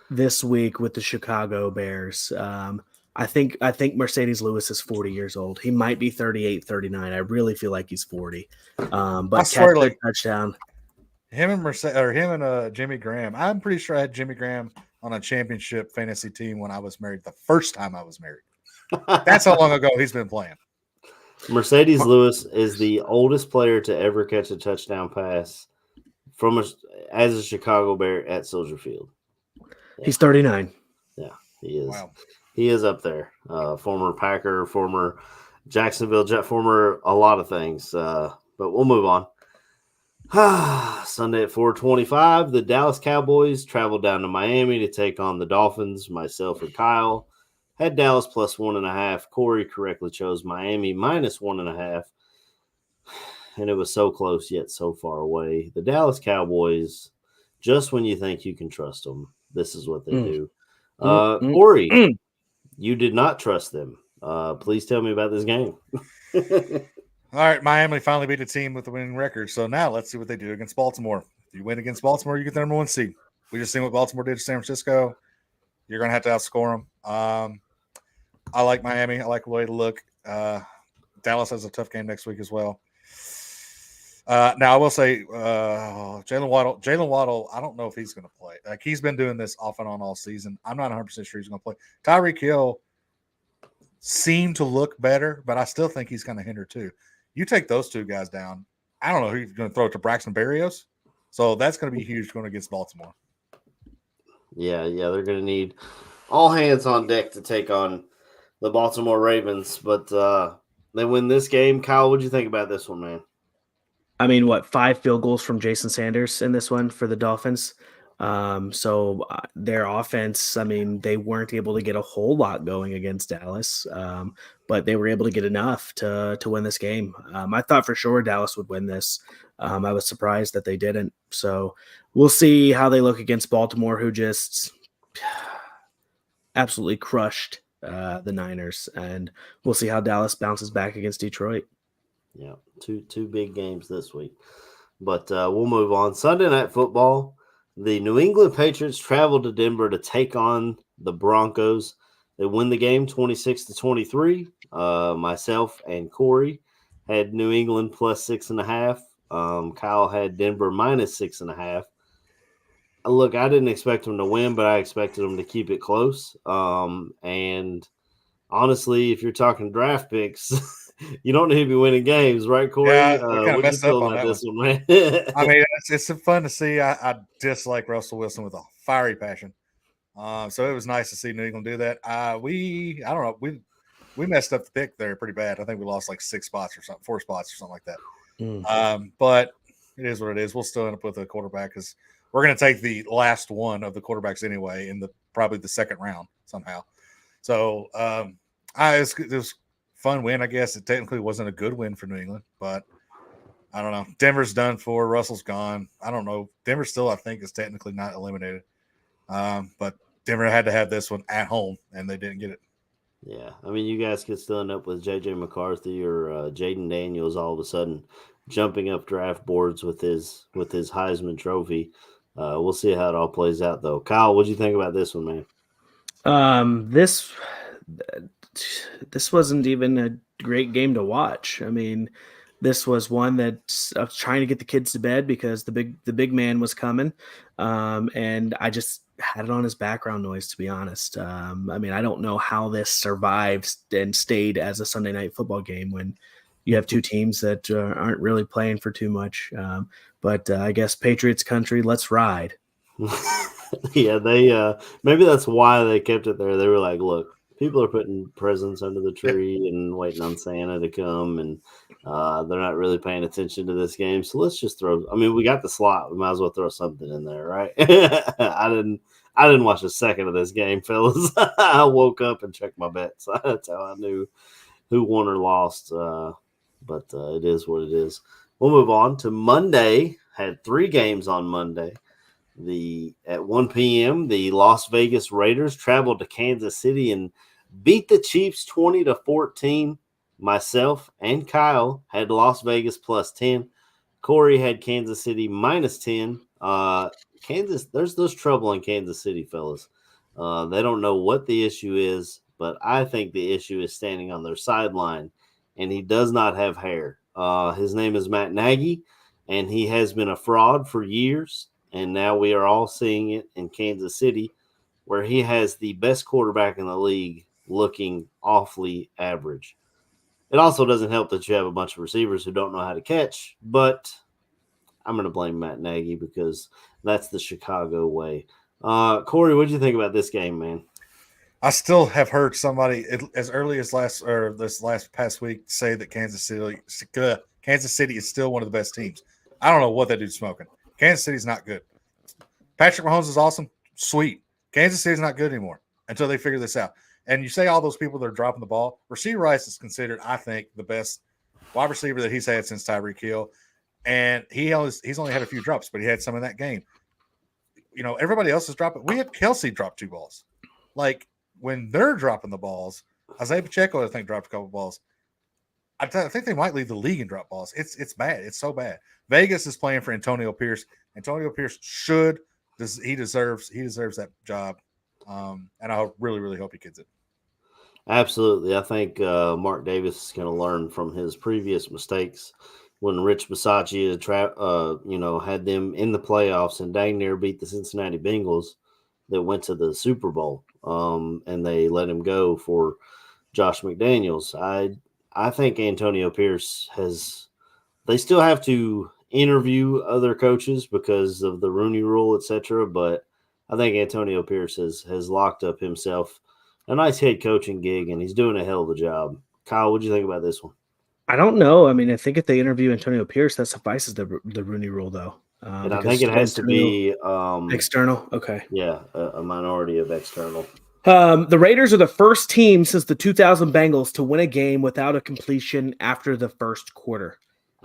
this week with the Chicago Bears. I think Mercedes Lewis is 40 years old. He might be 38, 39. I really feel like he's 40. But I swear, catch like, a touchdown. him and Jimmy Graham. I'm pretty sure I had Jimmy Graham on a championship fantasy team when I was married. The first time I was married. That's how long ago he's been playing. Mercedes Lewis is the oldest player to ever catch a touchdown pass as a Chicago Bear at Soldier Field. He's 39. Yeah, he is. Wow. He is up there. Former Packer, former Jacksonville Jet, former a lot of things. But we'll move on. Sunday at 4:25, the Dallas Cowboys traveled down to Miami to take on the Dolphins. Myself and Kyle had Dallas plus 1.5. Corey correctly chose Miami minus 1.5. And it was so close yet so far away. The Dallas Cowboys, just when you think you can trust them, this is what they do. Corey, you did not trust them. Please tell me about this game. All right, Miami finally beat a team with a winning record. So now let's see what they do against Baltimore. If you win against Baltimore, you get the number 1 seed. We just seen what Baltimore did to San Francisco. You're going to have to outscore them. I like Miami. I like the way to look. Dallas has a tough game next week as well. Now, I will say Jalen Waddle, I don't know if he's going to play. Like, he's been doing this off and on all season. I'm not 100% sure he's going to play. Tyreek Hill seemed to look better, but I still think he's going to hinder too. You take those two guys down, I don't know who you're going to throw it to. Braxton Berrios. So that's going to be huge going against Baltimore. Yeah, they're going to need all hands on deck to take on the Baltimore Ravens. But they win this game. Kyle, what'd you think about this one, man? I mean, 5 field goals from Jason Sanders in this one for the Dolphins. So their offense, I mean, they weren't able to get a whole lot going against Dallas, but they were able to get enough to win this game. I thought for sure Dallas would win this. I was surprised that they didn't. So we'll see how they look against Baltimore, who just absolutely crushed the Niners, and we'll see how Dallas bounces back against Detroit. Yeah, two big games this week. But we'll move on. Sunday Night Football. The New England Patriots traveled to Denver to take on the Broncos. They win the game 26-23. Myself and Corey had New England plus 6.5. Kyle had Denver minus 6.5. Look, I didn't expect them to win, but I expected them to keep it close. And honestly, if you're talking draft picks, you don't need to be winning games, right, Corey? Yeah, kind of messed up on that one, man? I mean, it's fun to see. I dislike Russell Wilson with a fiery passion. So it was nice to see New England do that. I don't know. We messed up the pick there pretty bad. I think we lost like 6 spots or something, 4 spots or something like that. But it is what it is. We'll still end up with a quarterback because we're going to take the last one of the quarterbacks anyway in probably the second round somehow. So it was fun win, I guess. It technically wasn't a good win for New England, but I don't know. Denver's done for. Russell's gone. I don't know. Denver still, I think, is technically not eliminated. But Denver had to have this one at home, and they didn't get it. Yeah. I mean, you guys could still end up with J.J. McCarthy or Jaden Daniels all of a sudden jumping up draft boards with his Heisman Trophy. We'll see how it all plays out, though. Kyle, what do you think about this one, man? This wasn't even a great game to watch. I mean, this was one that I was trying to get the kids to bed because the big man was coming, and I just had it on as background noise, to be honest. I mean, I don't know how this survived and stayed as a Sunday night football game when you have two teams that aren't really playing for too much. But I guess Patriots country, let's ride. Yeah, they maybe that's why they kept it there. They were like, look, People are putting presents under the tree and waiting on Santa to come, and they're not really paying attention to this game. So let's just throw. I mean, we got the slot. We might as well throw something in there, right? I didn't watch a second of this game, fellas. I woke up and checked my bets. That's how I knew who won or lost. But it is what it is. We'll move on to Monday. Had 3 games on Monday. At 1 p.m., the Las Vegas Raiders traveled to Kansas City and beat the Chiefs 20-14. Myself and Kyle had Las Vegas plus 10. Corey had Kansas City minus 10. There's trouble in Kansas City, fellas. They don't know what the issue is, but I think the issue is standing on their sideline, and he does not have hair. His name is Matt Nagy, and he has been a fraud for years. And now we are all seeing it in Kansas City, where he has the best quarterback in the league looking awfully average. It also doesn't help that you have a bunch of receivers who don't know how to catch, but I'm going to blame Matt Nagy because that's the Chicago way. Corey, what did you think about this game, man? I still have heard somebody as early as this past week say that Kansas City is still one of the best teams. I don't know what that dude's smoking. Kansas City's not good. Patrick Mahomes is awesome. Sweet. Kansas City's not good anymore until they figure this out. And you say all those people that are dropping the ball. Rasheed Rice is considered, I think, the best wide receiver that he's had since Tyreek Hill. And he's only had a few drops, but he had some in that game. You know, everybody else is dropping. We had Kelsey drop 2 balls. Like, when they're dropping the balls, Isaiah Pacheco, I think, dropped a couple balls. I think they might lead the league in drop balls. It's bad. It's so bad. Vegas is playing for Antonio Pierce. Antonio Pierce deserves that job. And I really, really hope he gets it. Absolutely. I think Mark Davis is going to learn from his previous mistakes when Rich Bisaccia had them in the playoffs and dang near beat the Cincinnati Bengals that went to the Super Bowl. And they let him go for Josh McDaniels. I think Antonio Pierce they still have to interview other coaches because of the Rooney Rule, etc. But I think Antonio Pierce has locked up himself a nice head coaching gig, and he's doing a hell of a job. Kyle, what do you think about this one? I don't know. I mean, I think if they interview Antonio Pierce, that suffices the Rooney Rule, though. And I think it has to be external. Okay. Yeah, a minority of external. The Raiders are the first team since the 2000 Bengals to win a game without a completion after the first quarter.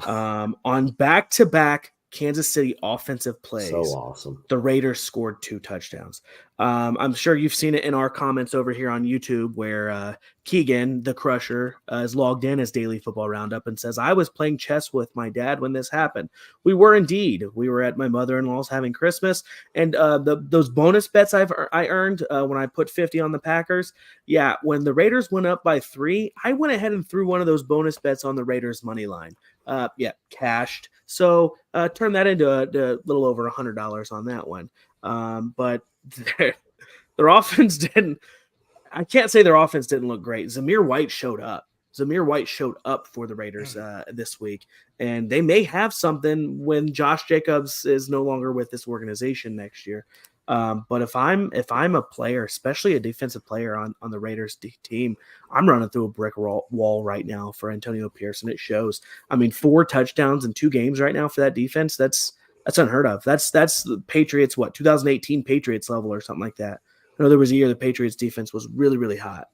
On back-to-back Kansas City offensive plays, so awesome. The Raiders scored 2 touchdowns. I'm sure you've seen it in our comments over here on YouTube where Keegan, the Crusher, is logged in as Daily Football Roundup and says, I was playing chess with my dad when this happened. We were indeed. We were at my mother-in-law's having Christmas, and those bonus bets I earned when I put 50 on the Packers, yeah, when the Raiders went up by 3, I went ahead and threw one of those bonus bets on the Raiders money line. Cashed. So turn that into a little over $100 on that one. But their offense didn't. I can't say their offense didn't look great. Zamir White showed up. For the Raiders this week, and they may have something when Josh Jacobs is no longer with this organization next year. But if I'm a player, especially a defensive player on the Raiders team, I'm running through a brick wall right now for Antonio Pierce, and it shows. I mean, 4 touchdowns in 2 games right now for that defense. That's unheard of. That's the Patriots, 2018 Patriots level or something like that. I know there was a year the Patriots defense was really, really hot.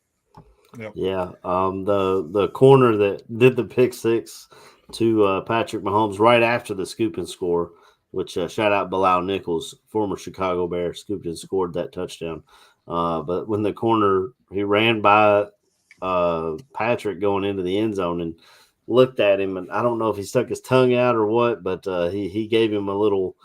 Yep. Yeah. The corner that did the pick 6 to Patrick Mahomes right after the scoop and score, which shout out Bilal Nichols, former Chicago Bear, scooped and scored that touchdown. But when the corner, he ran by Patrick going into the end zone and looked at him, and I don't know if he stuck his tongue out or what, but he gave him a little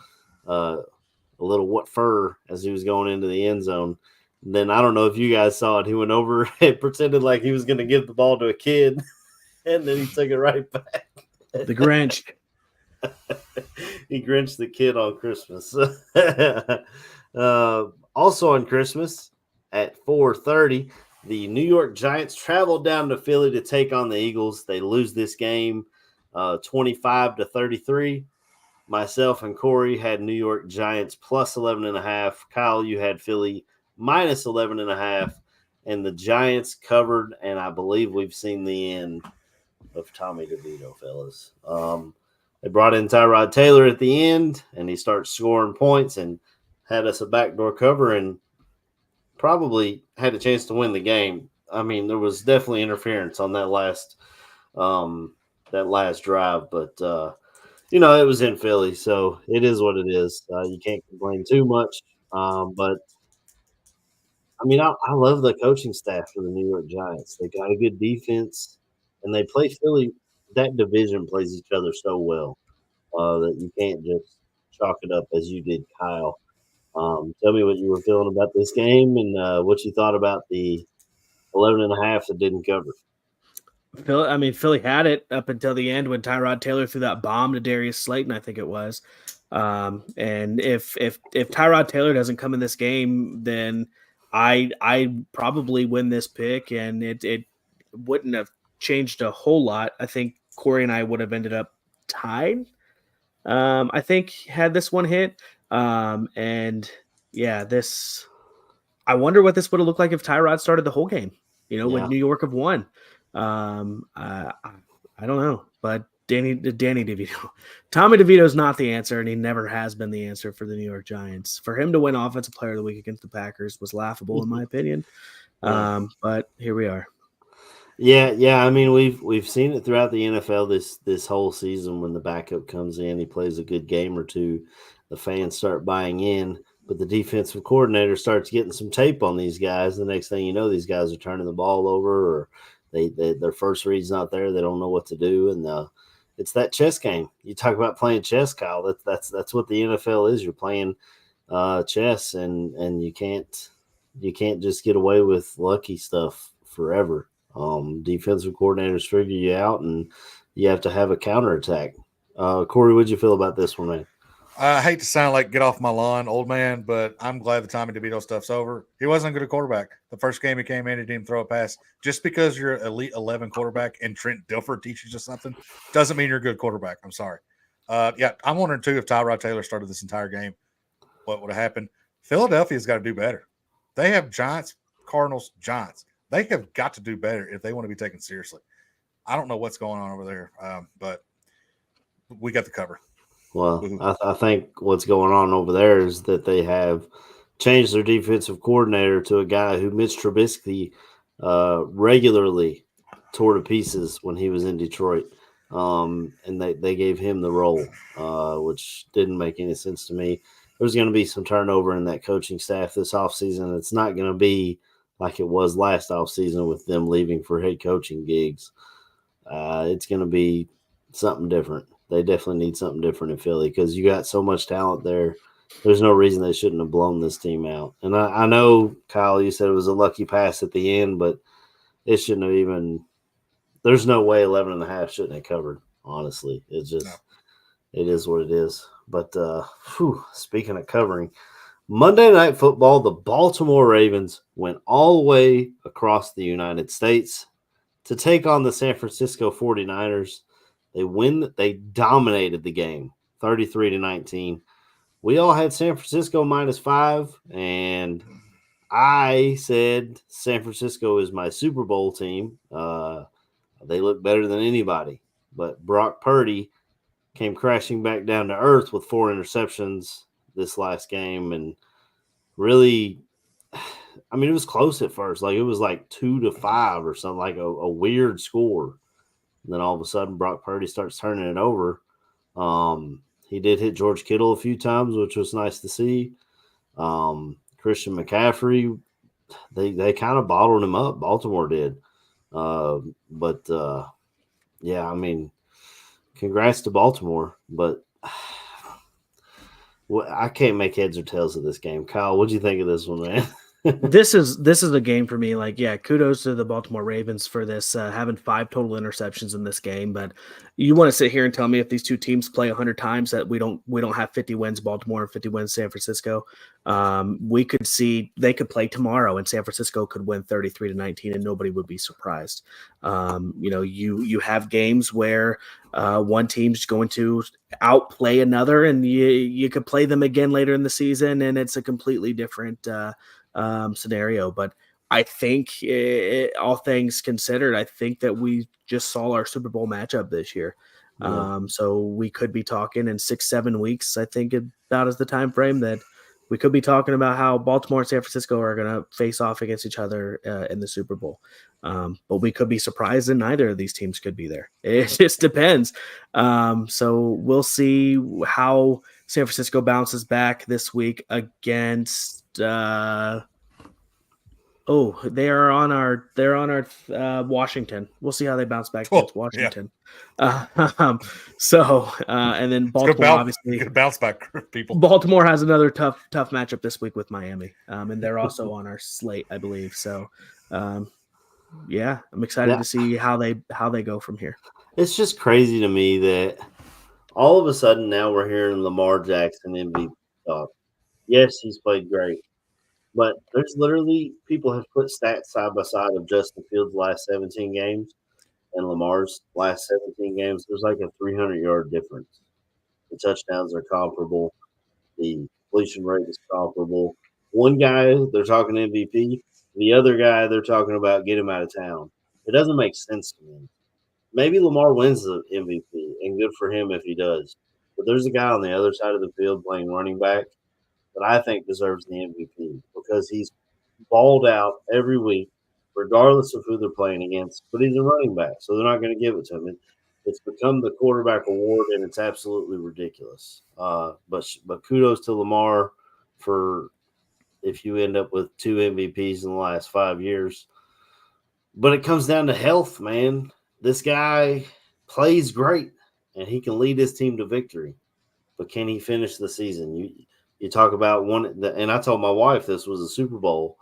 what for as he was going into the end zone. And then I don't know if you guys saw it. He went over and pretended like he was going to give the ball to a kid, and then he took it right back. The Grinch. He grinched the kid on Christmas. Also on Christmas at 4:30, the New York Giants traveled down to Philly to take on the Eagles. They lose this game 25-33. Myself and Corey had New York Giants plus 11.5. Kyle, you had Philly minus 11.5. and the Giants covered, and I believe we've seen the end of Tommy DeVito, fellas. They brought in Tyrod Taylor at the end, and he starts scoring points and had us a backdoor cover and probably had a chance to win the game. I mean, there was definitely interference on that last drive, but it was in Philly, so it is what it is. You can't complain too much, but I mean, I love the coaching staff for the New York Giants. They got a good defense, and they play Philly. That division plays each other so well that you can't just chalk it up as you did, Kyle. Tell me what you were feeling about this game and what you thought about the 11.5 that didn't cover. Philly had it up until the end when Tyrod Taylor threw that bomb to Darius Slayton, I think it was. And if Tyrod Taylor doesn't come in this game, then I probably win this pick, and it wouldn't have changed a whole lot. I think Corey and I would have ended up tied. I think had this one hit. And yeah, I wonder what this would have looked like if Tyrod started the whole game, would New York have won? I don't know, but Danny DeVito, Tommy DeVito is not the answer, and he never has been the answer for the New York Giants. For him to win Offensive Player of the Week against the Packers was laughable in my opinion. But here we are. Yeah. I mean, we've seen it throughout the NFL this whole season. When the backup comes in, he plays a good game or two, the fans start buying in, but the defensive coordinator starts getting some tape on these guys. The next thing you know, these guys are turning the ball over, or their first read's not there. They don't know what to do, and it's that chess game. You talk about playing chess, Kyle. That's what the NFL is. You're playing chess, and you can't just get away with lucky stuff forever. Defensive coordinators figure you out, and you have to have a counterattack. Corey, what'd you feel about this one, man? I hate to sound like get off my lawn, old man, but I'm glad the Tommy DeVito stuff's over. He wasn't a good quarterback. The first game he came in, he didn't throw a pass. Just because you're an Elite 11 quarterback and Trent Dilfer teaches you something doesn't mean you're a good quarterback. I'm sorry. I'm wondering, too, if Tyrod Taylor started this entire game, what would have happened? Philadelphia's got to do better. They have Giants, Cardinals, Giants. They have got to do better if they want to be taken seriously. I don't know what's going on over there, but we got the cover. Well, I think what's going on over there is that they have changed their defensive coordinator to a guy who Mitch Trubisky regularly tore to pieces when he was in Detroit. And they gave him the role, which didn't make any sense to me. There's going to be some turnover in that coaching staff this offseason. It's not going to be like it was last offseason with them leaving for head coaching gigs. It's going to be something different. They definitely need something different in Philly because you got so much talent there. There's no reason they shouldn't have blown this team out. And I know, Kyle, you said it was a lucky pass at the end, but it shouldn't have even – there's no way 11.5 shouldn't have covered, honestly. It's just It is what it is. But speaking of covering, Monday Night Football, the Baltimore Ravens went all the way across the United States to take on the San Francisco 49ers. They dominated the game, 33-19. We all had San Francisco -5, and I said San Francisco is my Super Bowl team. They look better than anybody. But Brock Purdy came crashing back down to earth with 4 interceptions this last game, and really, I mean, it was close at first. Like, it was like 2-5 or something, like a weird score. And then all of a sudden, Brock Purdy starts turning it over. He did hit George Kittle a few times, which was nice to see. Christian McCaffrey, they kind of bottled him up. Baltimore did. Yeah, I mean, congrats to Baltimore. But I can't make heads or tails of this game. Kyle, what'd you think of this one, man? This is a game for me. Like, yeah, kudos to the Baltimore Ravens for this, having 5 total interceptions in this game. But you want to sit here and tell me if these two teams play 100 times that we don't have 50 wins Baltimore and 50 wins San Francisco. We could see they could play tomorrow and San Francisco could win 33-19 and nobody would be surprised. You have games where one team's going to outplay another, and you could play them again later in the season, and it's a completely different scenario. But I think, all things considered, I think that we just saw our Super Bowl matchup this year. Yeah. So we could be talking in 6-7 weeks, I think about is the time frame that we could be talking about how Baltimore and San Francisco are going to face off against each other in the Super Bowl. But we could be surprised and neither of these teams could be there. It just depends. So we'll see how San Francisco bounces back this week against they're on our Washington. We'll see how they bounce back against Washington. And then Baltimore, obviously, good bounce back, people. Baltimore has another tough matchup this week with Miami, and they're also on our slate, I believe. So, I'm excited to see how they go from here. It's just crazy to me that all of a sudden now we're hearing Lamar Jackson MVP talk. Yes, he's played great. But there's literally people have put stats side by side of Justin Fields' last 17 games and Lamar's last 17 games. There's like a 300-yard difference. The touchdowns are comparable. The completion rate is comparable. One guy, they're talking MVP. The other guy, they're talking about get him out of town. It doesn't make sense to me. Maybe Lamar wins the MVP, and good for him if he does. But there's a guy on the other side of the field playing running back that I think deserves the MVP because he's balled out every week, regardless of who they're playing against. But he's a running back, so they're not going to give it to him. It's become the quarterback award, and it's absolutely ridiculous. But kudos to Lamar for if you end up with 2 MVPs in the last 5 years. But it comes down to health, man. This guy plays great, and he can lead his team to victory. But can he finish the season? You talk about one, and I told my wife this was a Super Bowl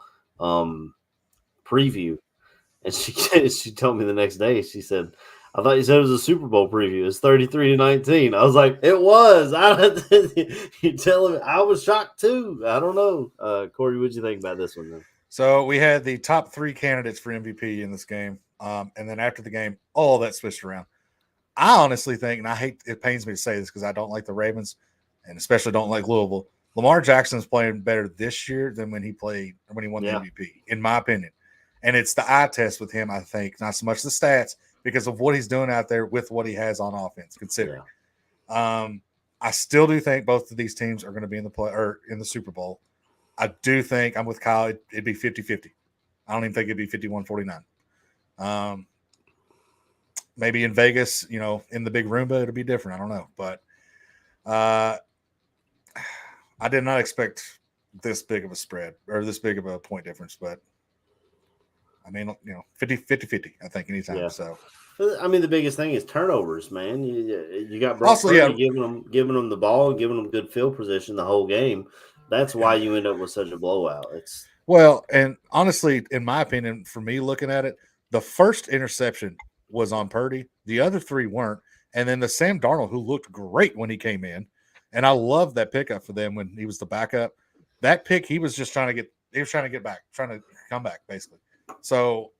preview, and she told me the next day. She said, "I thought you said it was a Super Bowl preview. It's 33-19." I was like, "It was." You telling me? I was shocked too. I don't know, Corey. What'd you think about this one? Then? So we had the top 3 candidates for MVP in this game, and then after the game, all that switched around. I honestly think, and it pains me to say this because I don't like the Ravens, and especially don't like Louisville. Lamar Jackson is playing better this year than when he won the MVP, in my opinion. And it's the eye test with him, I think, not so much the stats, because of what he's doing out there with what he has on offense, considering. Yeah. I still do think both of these teams are going to be in the Super Bowl. I do think I'm with Kyle. It'd be 50-50. I don't even think it'd be 51-49. Maybe in Vegas, in the big Roomba, it'll be different. I don't know. But I did not expect this big of a spread or this big of a point difference, but I mean, 50-50, I think, anytime. Yeah. So, I mean, the biggest thing is turnovers, man. You got Brock Purdy giving them the ball and giving them good field position the whole game. That's why you end up with such a blowout. And honestly, in my opinion, for me looking at it, the first interception was on Purdy. The other 3 weren't. And then the Sam Darnold, who looked great when he came in. And I love that pickup for them when he was the backup. That pick, he was just trying to get back, trying to come back, basically. So,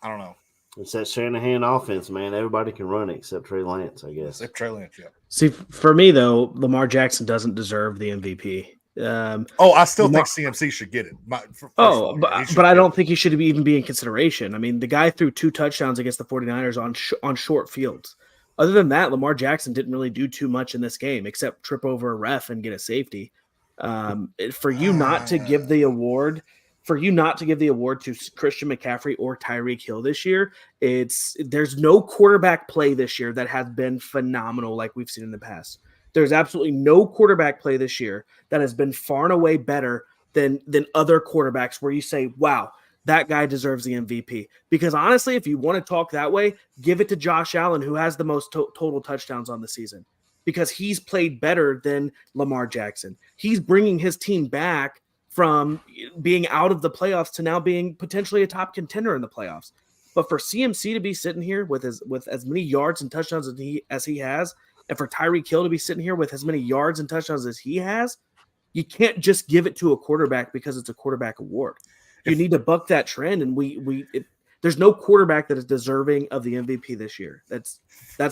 I don't know. It's that Shanahan offense, man. Everybody can run it except Trey Lance, I guess. Except Trey Lance, yeah. See, for me, though, Lamar Jackson doesn't deserve the MVP. I still think CMC should get it. But I don't think he should even be in consideration. I mean, the guy threw 2 touchdowns against the 49ers on short fields. Other than that, Lamar Jackson didn't really do too much in this game except trip over a ref and get a safety. For you not to give the award to Christian McCaffrey or Tyreek Hill this year, there's no quarterback play this year that has been phenomenal like we've seen in the past. There's absolutely no quarterback play this year that has been far and away better than other quarterbacks where you say, wow, that guy deserves the MVP. Because honestly, if you want to talk that way, give it to Josh Allen, who has the most total touchdowns on the season, because he's played better than Lamar Jackson. He's bringing his team back from being out of the playoffs to now being potentially a top contender in the playoffs. But for CMC to be sitting here with as many yards and touchdowns as he has, and for Tyreek Hill to be sitting here with as many yards and touchdowns as he has, you can't just give it to a quarterback because it's a quarterback award. You need to buck that trend, and There's no quarterback that is deserving of the MVP this year. That's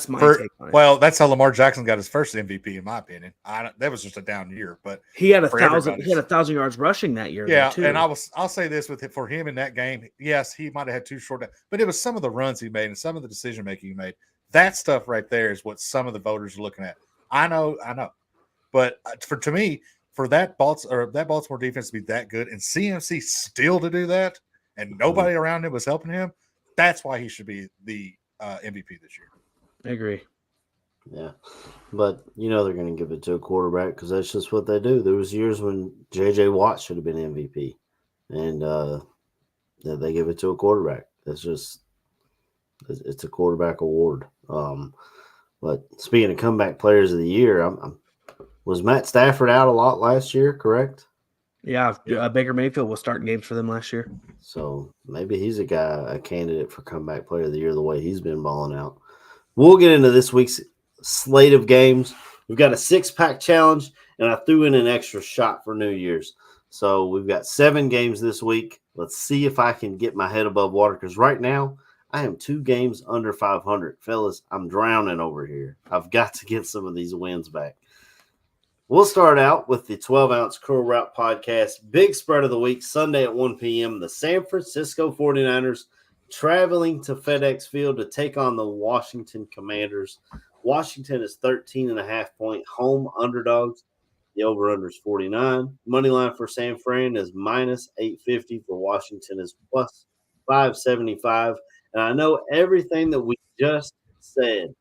my take on it. Well, that's how Lamar Jackson got his first MVP, in my opinion. That was just a down year, but he had for 1,000 everybody's- yards rushing that year. Yeah, though, too. and I'll say this for him in that game. Yes, he might have had 2 short, but it was some of the runs he made and some of the decision making he made. That stuff right there is what some of the voters are looking at. I know, but to me, for that Baltimore defense to be that good and CMC still to do that, and nobody around him was helping him, that's why he should be the MVP this year. I agree. Yeah, but they're going to give it to a quarterback because that's just what they do. There was years when J.J. Watt should have been MVP, and they give it to a quarterback. It's a quarterback award. But speaking of comeback players of the year, was Matt Stafford out a lot last year, correct? Yeah, Baker Mayfield was starting games for them last year. So maybe he's a candidate for comeback player of the year the way he's been balling out. We'll get into this week's slate of games. We've got a 6-pack challenge, and I threw in an extra shot for New Year's. So we've got 7 games this week. Let's see if I can get my head above water because right now I am 2 games under 500. Fellas, I'm drowning over here. I've got to get some of these wins back. We'll start out with the 12-ounce Curl Route podcast. Big spread of the week, Sunday at 1 p.m. The San Francisco 49ers traveling to FedEx Field to take on the Washington Commanders. Washington is 13.5-point home underdogs. The over-under is 49. Money line for San Fran is minus 850. For Washington is plus 575. And I know everything that we just said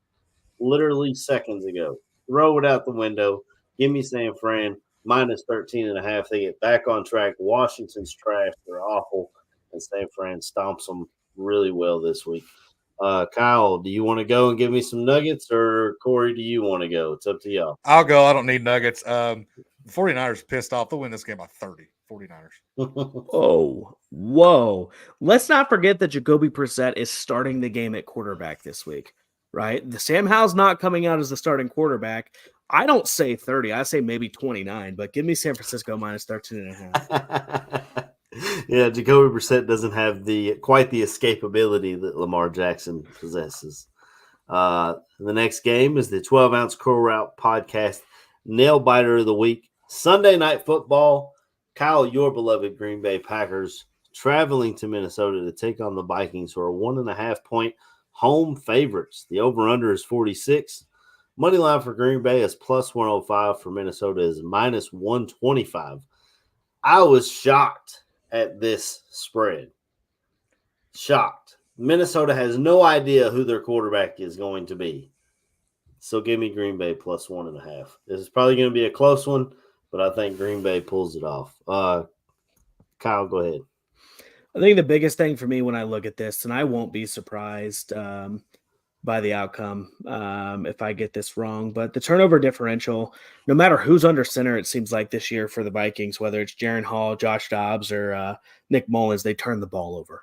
literally seconds ago. Throw it out the window. Give me San Fran minus 13.5. They get back on track. Washington's trash. They're awful. And San Fran stomps them really well this week. Kyle, do you want to go and give me some nuggets, or Corey, do you want to go? It's up to y'all. I'll go. I don't need nuggets. The 49ers pissed off. They'll win this game by 30. 49ers. Oh, whoa. Let's not forget that Jacoby Brissett is starting the game at quarterback this week, right? The Sam Howell's not coming out as the starting quarterback. I don't say 30. I say maybe 29, but give me San Francisco minus 13.5. Yeah, Jacoby Brissett doesn't have quite the escapability that Lamar Jackson possesses. The next game is the 12-ounce Curl Route podcast nail biter of the week. Sunday night football. Kyle, your beloved Green Bay Packers traveling to Minnesota to take on the Vikings, who are 1.5-point home favorites. The over-under is 46. Money line for Green Bay is plus 105. For Minnesota is minus 125. I was shocked at this spread. Shocked. Minnesota has no idea who their quarterback is going to be. So give me Green Bay plus 1.5. This is probably going to be a close one, but I think Green Bay pulls it off. Kyle, go ahead. I think the biggest thing for me when I look at this, and I won't be surprised by the outcome if I get this wrong, but the turnover differential, no matter who's under center, it seems like this year for the Vikings, whether it's Jaren Hall, Josh Dobbs, or Nick Mullins, they turn the ball over.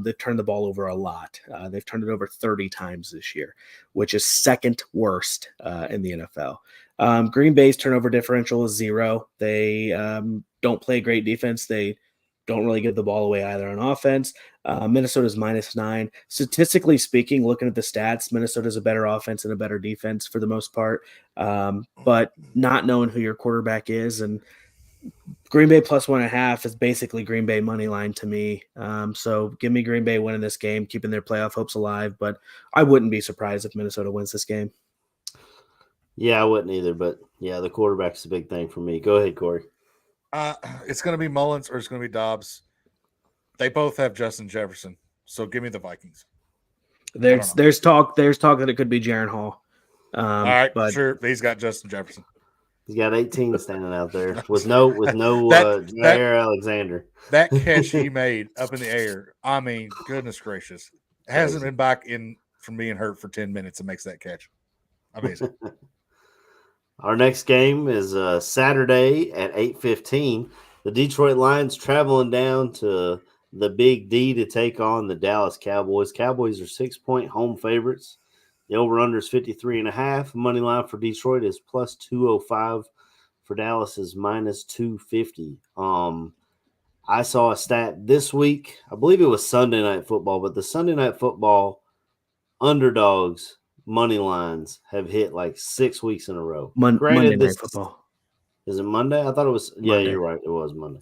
They've turned the ball over a lot. They've turned it over 30 times this year, which is second worst in the NFL. Green Bay's turnover differential is 0. They don't play great defense. They don't really give the ball away either on offense. Minnesota's minus 9. Statistically speaking, looking at the stats, Minnesota's a better offense and a better defense for the most part. But not knowing who your quarterback is, and Green Bay plus 1.5 is basically Green Bay money line to me. So give me Green Bay winning this game, keeping their playoff hopes alive. But I wouldn't be surprised if Minnesota wins this game. Yeah, I wouldn't either. But yeah, the quarterback's a big thing for me. Go ahead, Corey. It's going to be Mullins or it's going to be Dobbs. They both have Justin Jefferson, so give me the Vikings. There's talk that it could be Jaren Hall. All right, but sure, he's got Justin Jefferson. He's got 18 standing out there with no Jair Alexander. That catch he made up in the air. I mean, goodness gracious, hasn't been back in from being hurt for 10 minutes and makes that catch. Amazing. Our next game is Saturday at 8:15. The Detroit Lions traveling down to the Big D to take on the Dallas Cowboys. Cowboys are 6-point home favorites. The over-under is 53.5. Money line for Detroit is plus 205. For Dallas is minus 250. I saw a stat this week. I believe it was Sunday Night Football, but the Sunday Night Football underdogs money lines have hit like 6 weeks in a row. Monday Night Football. Is it Monday? I thought it was. Yeah, Monday. you're right. It was Monday.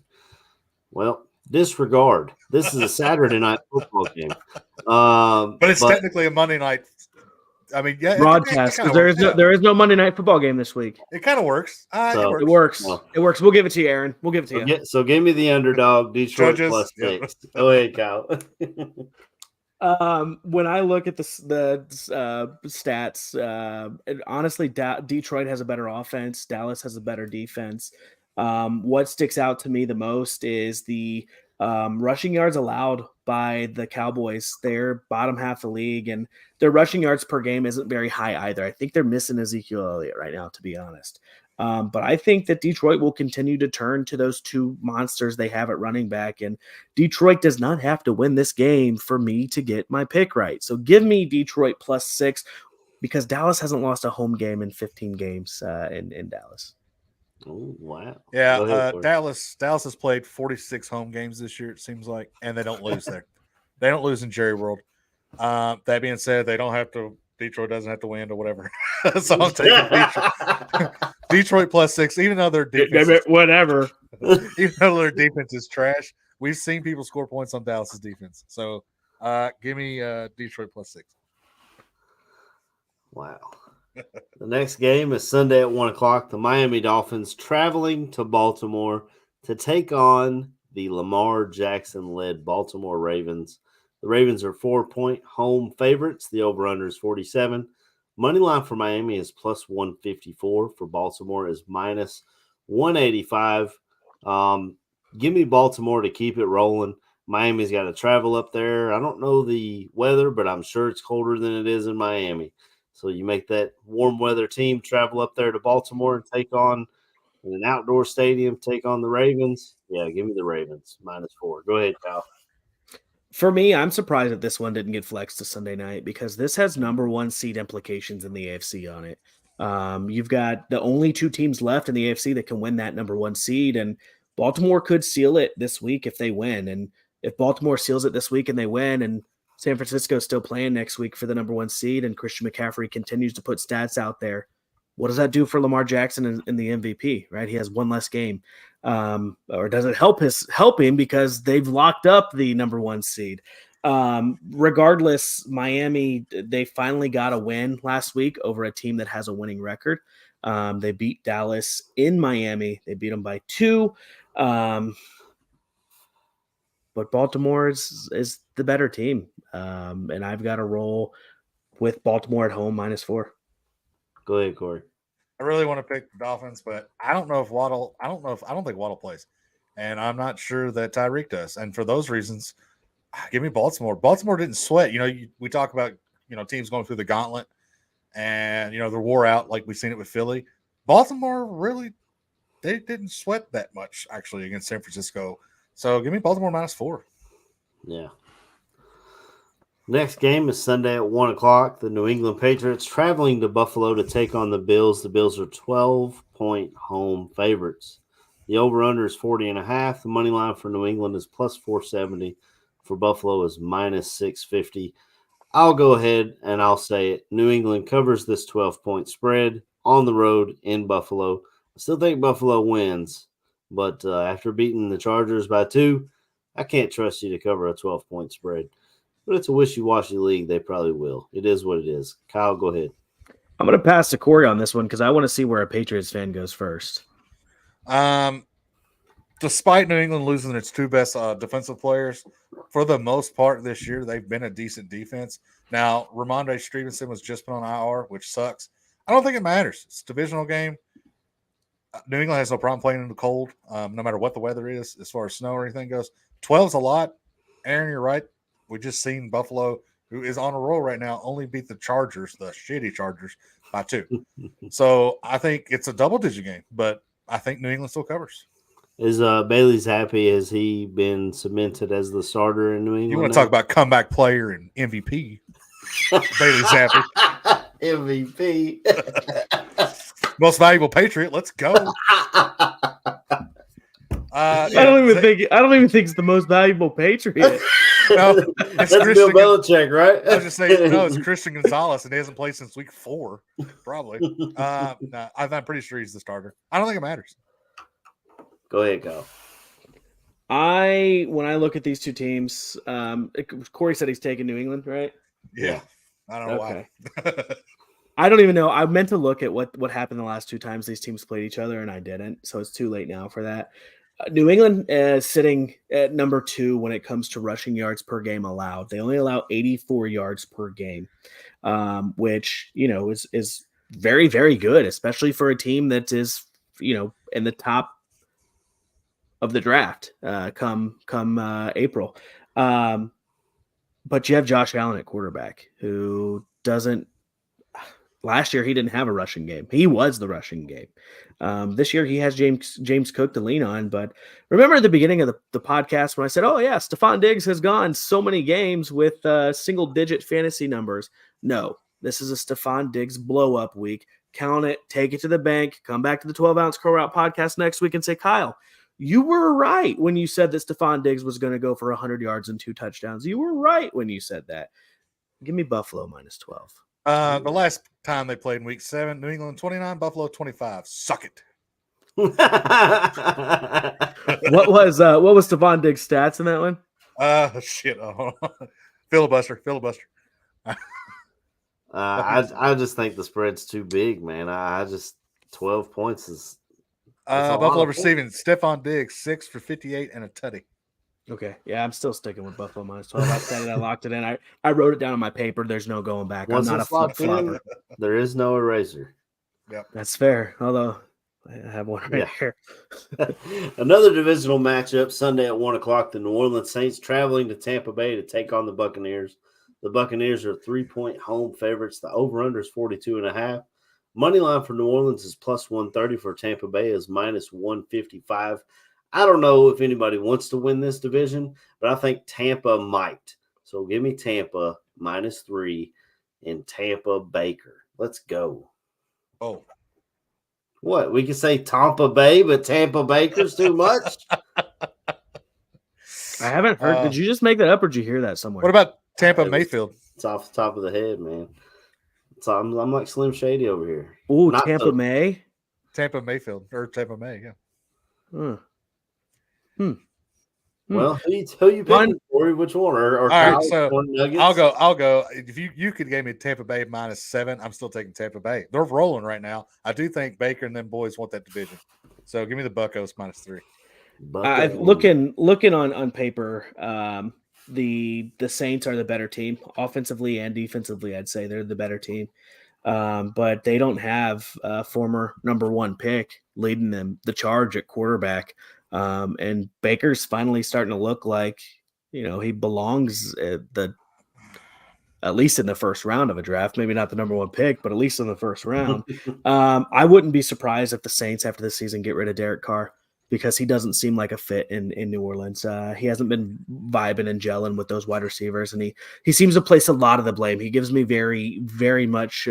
Well, disregard. This is a Saturday night football game. But it's technically a Monday night. I mean, yeah, broadcast because there is no Monday Night Football game this week. It kind of works. It works. No. It works. We'll give it to you, Aaron. We'll give it to you. So give me the underdog. Detroit Judges, plus 6. Go ahead, Kyle. When I look at the stats, honestly, Detroit has a better offense. Dallas has a better defense. What sticks out to me the most is the rushing yards allowed by the Cowboys. They're bottom half of the league, and their rushing yards per game isn't very high either. I think they're missing Ezekiel Elliott right now, to be honest. But I think that Detroit will continue to turn to those two monsters they have at running back, and Detroit does not have to win this game for me to get my pick right. So give me Detroit plus 6 because Dallas hasn't lost a home game in 15 games in Dallas. Oh, wow. Yeah, Dallas has played 46 home games this year, it seems like, and they don't lose there. They don't lose in Jerry World. That being said, Detroit doesn't have to win or whatever. So I'm taking Detroit plus 6, even though their defense even though their defense is trash. We've seen people score points on Dallas's defense. So give me Detroit plus 6. Wow. The next game is Sunday at 1 o'clock. The Miami Dolphins traveling to Baltimore to take on the Lamar Jackson-led Baltimore Ravens. The Ravens are 4-point home favorites. The over-under is 47. Money line for Miami is plus 154. For Baltimore is minus 185. Give me Baltimore to keep it rolling. Miami's got to travel up there. I don't know the weather, but I'm sure it's colder than it is in Miami. So you make that warm weather team travel up there to Baltimore and take on in an outdoor stadium, take on the Ravens. Yeah, give me the Ravens, minus 4. Go ahead, Kyle. For me, I'm surprised that this one didn't get flexed to Sunday night because this has number 1 seed implications in the AFC on it. You've got the only 2 teams left in the AFC that can win that number 1 seed, and Baltimore could seal it this week if they win. And if Baltimore seals it this week and they win, and San Francisco is still playing next week for the number 1 seed, and Christian McCaffrey continues to put stats out there, what does that do for Lamar Jackson in the MVP, right? He has 1 less game. Or does it help him because they've locked up the number 1 seed? Regardless, Miami, they finally got a win last week over a team that has a winning record. They beat Dallas in Miami. They beat them by 2. But Baltimore is the better team. And I've got to roll with Baltimore at home minus 4. Go ahead, Corey. I really want to pick the Dolphins, but I don't think Waddle plays. And I'm not sure that Tyreek does. And for those reasons, give me Baltimore. Baltimore didn't sweat. We talk about, teams going through the gauntlet and, they're wore out like we've seen it with Philly. Baltimore really, they didn't sweat that much actually against San Francisco. So give me Baltimore minus 4. Yeah. Next game is Sunday at 1 o'clock. The New England Patriots traveling to Buffalo to take on the Bills. The Bills are 12-point home favorites. The over-under is 40.5. The money line for New England is plus 470. For Buffalo is minus 650. I'll go ahead and I'll say it. New England covers this 12-point spread on the road in Buffalo. I still think Buffalo wins, but after beating the Chargers by 2, I can't trust you to cover a 12-point spread. But it's a wishy-washy league. They probably will. It is what it is. Kyle, go ahead. I'm going to pass to Corey on this one because I want to see where a Patriots fan goes first. Despite New England losing its 2 best defensive players, for the most part this year, they've been a decent defense. Now, Ramondre Stevenson was just put on IR, which sucks. I don't think it matters. It's a divisional game. New England has no problem playing in the cold, no matter what the weather is, as far as snow or anything goes. 12's a lot. Aaron, you're right. We just seen Buffalo, who is on a roll right now, only beat the Chargers, the shitty Chargers, by 2. So I think it's a double-digit game, but I think New England still covers. Is Bailey Zappi, has he been cemented as the starter in New England? You want to talk about comeback player and MVP? Bailey Zappi. MVP. Most valuable Patriot. Let's go. I don't even think it's the most valuable Patriot. No, That's it's Bill Christian. Belichick, right? I was just saying, no, it's Christian Gonzalez, and he hasn't played since week 4, probably. No, I'm pretty sure he's the starter. I don't think it matters. Go ahead, Kyle. When I look at these two teams, Corey said he's taking New England, right? Yeah. I don't know why. I don't even know. I meant to look at what happened the last 2 times these teams played each other, and I didn't. So it's too late now for that. New England is sitting at number 2 when it comes to rushing yards per game allowed. They only allow 84 yards per game, which is very, very good, especially for a team that is in the top of the draft come April. But you have Josh Allen at quarterback, who doesn't. Last year he didn't have a rushing game. He was the rushing game. This year he has James Cook to lean on. But remember at the beginning of the podcast when I said, "Oh yeah, Stephon Diggs has gone so many games with single-digit fantasy numbers." No, this is a Stephon Diggs blow-up week. Count it, take it to the bank. Come back to the 12-ounce Crow Route podcast next week and say, "Kyle, you were right when you said that Stephon Diggs was going to go for 100 yards and 2 touchdowns. You were right when you said that." Give me Buffalo minus 12. The last time they played in week 7, New England 29, Buffalo 25. Suck it. What was Stephon Diggs' stats in that one? Shit. Filibuster. I just think the spread's too big, man. I just 12 points is Buffalo receiving Stephon Diggs 6 for 58 and a tutty. Okay, yeah, I'm still sticking with Buffalo minus 12. I said it, I locked it in. I wrote it down on my paper. There's no going back. Once I'm not a flip-flopper. There is no eraser. Yep, that's fair. Although I have one right here. Another divisional matchup Sunday at 1:00. The New Orleans Saints traveling to Tampa Bay to take on the Buccaneers. The Buccaneers are 3-point home favorites. The over/under is 42.5. Money line for New Orleans is plus 130. For Tampa Bay is minus 155. I don't know if anybody wants to win this division, but I think Tampa might. So give me Tampa minus 3 and Tampa Baker. Let's go. Oh. What? We can say Tampa Bay, but Tampa Baker's too much? I haven't heard. Did you just make that up or did you hear that somewhere? What about Tampa Mayfield? It's off the top of the head, man. I'm like Slim Shady over here. Oh, Tampa May? Tampa Mayfield. Or Tampa May, yeah. Well, who you picking, Corey? Which one? Or all right, so Nuggets? I'll go. If you could give me Tampa Bay minus 7, I'm still taking Tampa Bay. They're rolling right now. I do think Baker and them boys want that division. So give me the Buccos minus 3. Looking on paper, the Saints are the better team offensively and defensively. I'd say they're the better team, but they don't have a former number 1 pick leading them the charge at quarterback. And Baker's finally starting to look like, he belongs at least in the first round of a draft, maybe not the number 1 pick, but at least in the first round. I wouldn't be surprised if the Saints after this season get rid of Derek Carr because he doesn't seem like a fit in New Orleans. He hasn't been vibing and gelling with those wide receivers, and he seems to place a lot of the blame. He gives me very, very much,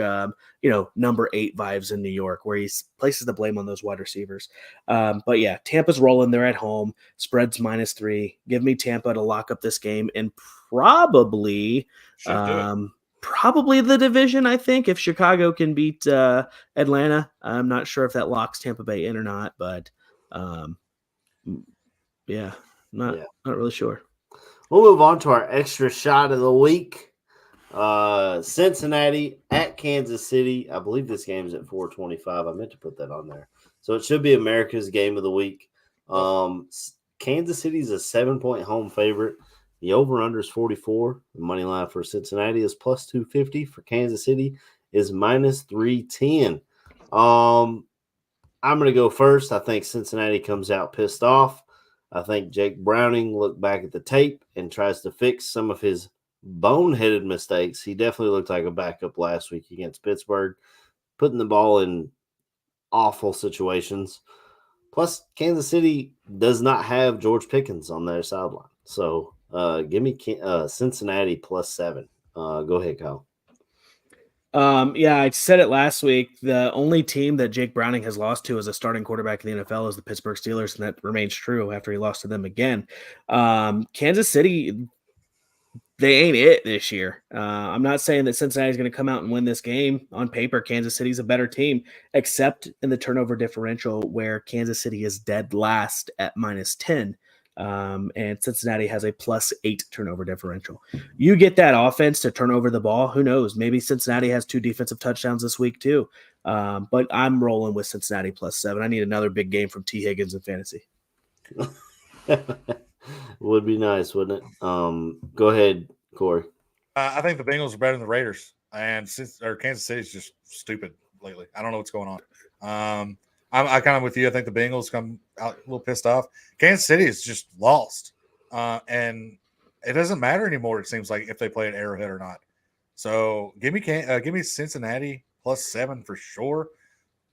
number 8 vibes in New York, where he places the blame on those wide receivers. But yeah, Tampa's rolling. They're at home. Spread's minus 3. Give me Tampa to lock up this game and probably the division. I think if Chicago can beat Atlanta, I'm not sure if that locks Tampa Bay in or not, but not really sure. We'll move on to our extra shot of the week. Cincinnati at Kansas City. I believe this game's at 4:25. I meant to put that on there. So it should be America's game of the week. Kansas City's a 7-point home favorite. The over-under is 44. The money line for Cincinnati is plus 250. For Kansas City is minus 310. I'm going to go first. I think Cincinnati comes out pissed off. I think Jake Browning looked back at the tape and tries to fix some of his boneheaded mistakes. He definitely looked like a backup last week against Pittsburgh, putting the ball in awful situations. Plus, Kansas City does not have George Pickens on their sideline. So give me Cincinnati plus 7. Go ahead, Kyle. Yeah, I said it last week. The only team that Jake Browning has lost to as a starting quarterback in the NFL is the Pittsburgh Steelers, and that remains true after he lost to them again. Kansas City, they ain't it this year. I'm not saying that Cincinnati's going to come out and win this game. On paper, Kansas City's a better team, except in the turnover differential, where Kansas City is dead last at -10. And Cincinnati has a +8 turnover differential. You get that offense to turn over the ball. Who knows? Maybe Cincinnati has 2 defensive touchdowns this week too. But I'm rolling with Cincinnati +7. I need another big game from T. Higgins in fantasy. Would be nice, wouldn't it? Go ahead, Corey. I think the Bengals are better than the Raiders, and Kansas City is just stupid lately. I don't know what's going on. I kind of with you. I think the Bengals come out a little pissed off. Kansas City is just lost, and it doesn't matter anymore. It seems like if they play at Arrowhead or not. So give me Cincinnati +7 for sure.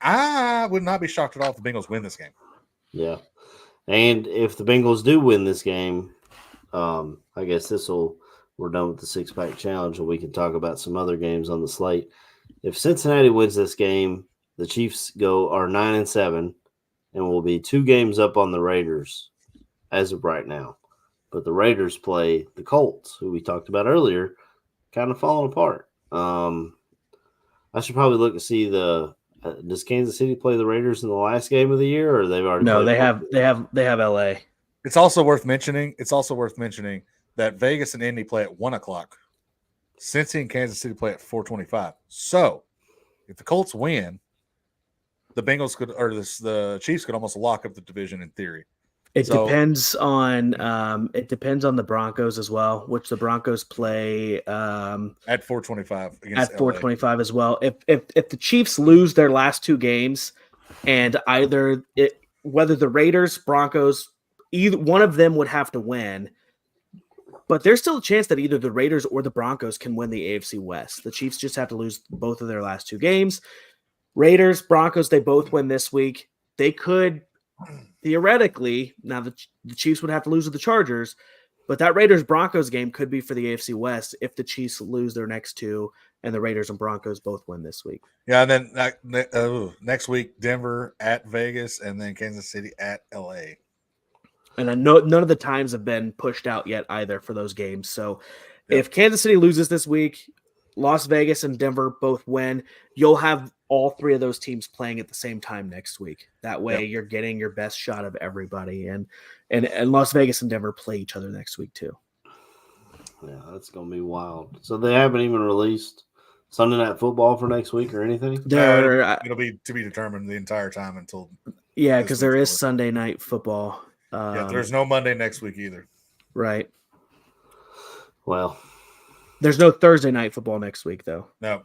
I would not be shocked at all if the Bengals win this game. Yeah, and if the Bengals do win this game, I guess we're done with the 6-pack challenge, and we can talk about some other games on the slate. If Cincinnati wins this game, the Chiefs are 9-7 and will be 2 games up on the Raiders as of right now. But the Raiders play the Colts, who we talked about earlier, kind of falling apart. I should probably look to see does Kansas City play the Raiders in the last game of the year, or they've already? No, played they have LA. It's also worth mentioning that Vegas and Indy play at 1:00. Cincy and Kansas City play at 4:25. So if the Colts win, the Bengals the Chiefs could almost lock up the division in theory. It depends on the Broncos as well, which the Broncos play at 4:25 against at 4:25 as well. If the Chiefs lose their last 2 games, and whether the Raiders, Broncos, either one of them would have to win, but there's still a chance that either the Raiders or the Broncos can win the AFC West. The Chiefs just have to lose both of their last 2 games. Raiders, Broncos, they both win this week. They could theoretically, now the Chiefs would have to lose to the Chargers, but that Raiders-Broncos game could be for the AFC West if the Chiefs lose their next 2 and the Raiders and Broncos both win this week. Yeah, and then next week, Denver at Vegas, and then Kansas City at LA. And I know none of the times have been pushed out yet either for those games. So if Kansas City loses this week, Las Vegas and Denver both win, you'll have all 3 of those teams playing at the same time next week. That way you're getting your best shot of everybody. And Las Vegas and Denver play each other next week too. Yeah, that's going to be wild. So they haven't even released Sunday Night Football for next week or anything? It'll be to be determined the entire time until. Yeah, because there is Sunday Night Football. There's no Monday next week either. Right. Well, there's no Thursday Night Football next week, though. No.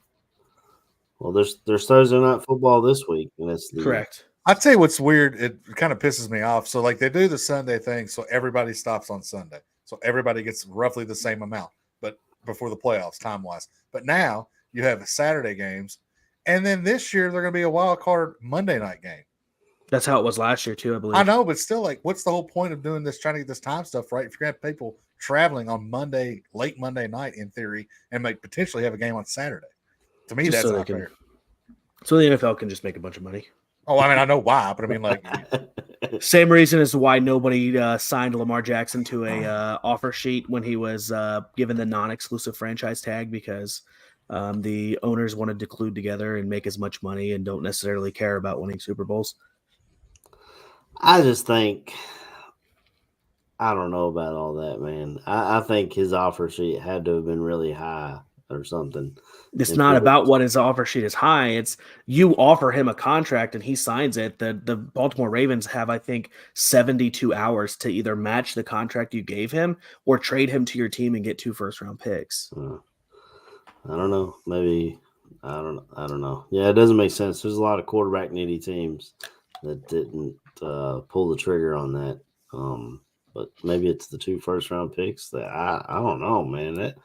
Well, there's Thursday Night Football this week, and it's correct. I'd say what's weird, it kind of pisses me off. So, like, they do the Sunday thing, so everybody stops on Sunday, so everybody gets roughly the same amount, but before the playoffs, time wise. But now you have Saturday games, and then this year they're going to be a wild card Monday night game. That's how it was last year too, I believe. I know, but still, like, what's the whole point of doing this? Trying to get this time stuff right? If you're going to have people traveling on Monday, late Monday night, in theory, and potentially have a game on Saturday. To me, that's not fair. So the NFL can just make a bunch of money. Oh, I mean, I know why, but I mean, like, same reason as why nobody signed Lamar Jackson to a offer sheet when he was given the non-exclusive franchise tag, because the owners wanted to collude together and make as much money and don't necessarily care about winning Super Bowls. I just think, I don't know about all that, man. I think his offer sheet had to have been really high or something. It's not about what his offer sheet is high. It's you offer him a contract and he signs it. The Baltimore Ravens have, I think, 72 hours to either match the contract you gave him or trade him to your team and get 2 first-round picks. I don't know. Maybe I don't know. Yeah, it doesn't make sense. There's a lot of quarterback needy teams that didn't pull the trigger on that. But maybe it's the 2 first-round picks that I don't know, man. It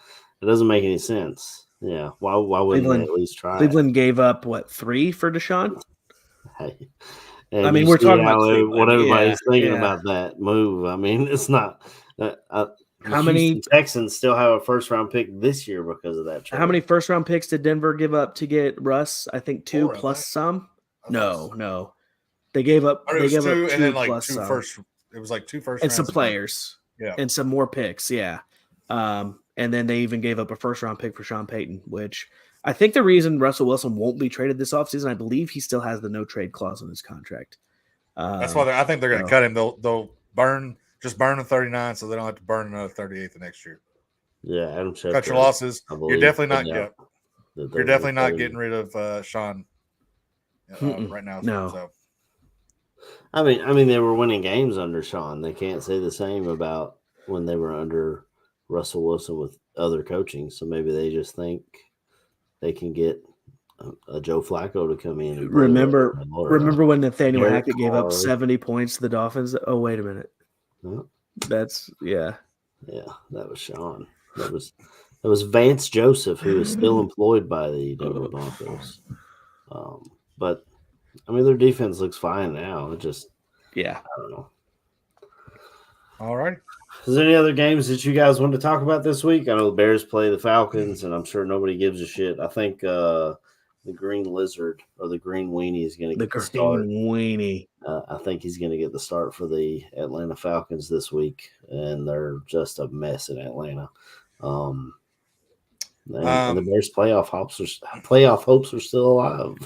doesn't make any sense. Yeah, why wouldn't they at least try? Cleveland gave up 3 for Deshaun. Hey, I mean, we're talking about what everybody's thinking about that move. I mean, it's not. How many Texans still have a first round pick this year because of that trade? How many first round picks did Denver give up to get Russ? I think 2 4, I plus think. some. I No, thought no. They gave up. Or it They was gave 2 up and 2 then like plus 2 some. first. It was like 2 first And rounds some then- players. Yeah. And some more picks. Yeah. And then they even gave up a first round pick for Sean Payton, which I think the reason Russell Wilson won't be traded this offseason, I believe he still has the no trade clause in his contract. That's why I think they're going to cut him. They'll burn the 39, so they don't have to burn another 38 the next year. Yeah, Adam Schefter. Cut your losses. I You're believe, definitely not. put Yeah, out that they you're were definitely not cutting- getting rid of Sean right now. No. So I mean, they were winning games under Sean. They can't say the same about when they were under Russell Wilson with other coaching. So maybe they just think they can get a Joe Flacco to come in. And play Remember when Nathaniel Derek Hackett gave up Carr. 70 points to the Dolphins? Oh, wait a minute. Huh? That's yeah. Yeah, that was Sean. That was Vance Joseph, who is still employed by the Denver Broncos. But I mean, their defense looks fine now. It just, Yeah. I don't know. all right. Is there any other games that you guys want to talk about this week? I know the Bears play the Falcons, and I'm sure nobody gives a shit. I think the Green Lizard or the Green Weenie is going to The get the start. green weenie. I think he's going to get the start for the Atlanta Falcons this week, and they're just a mess in Atlanta. And the Bears' playoff hopes are still alive.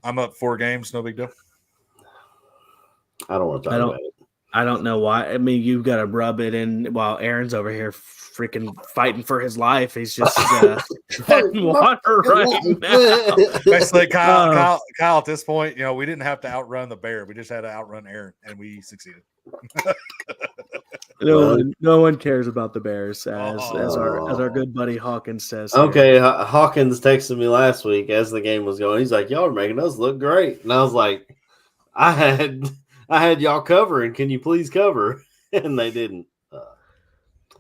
I'm up 4 games. No big deal. I don't want to talk about it. I don't know why. I mean, you've got to rub it in while Aaron's over here freaking fighting for his life. He's just treading water right now. Basically, Kyle, at this point, we didn't have to outrun the bear. We just had to outrun Aaron, and we succeeded. No one cares about the Bears, as our good buddy Hawkins says. here. Okay, Hawkins texted me last week as the game was going. He's like, "Y'all are making us look great," and I was like, "I had y'all covering. Can you please cover?" And they didn't.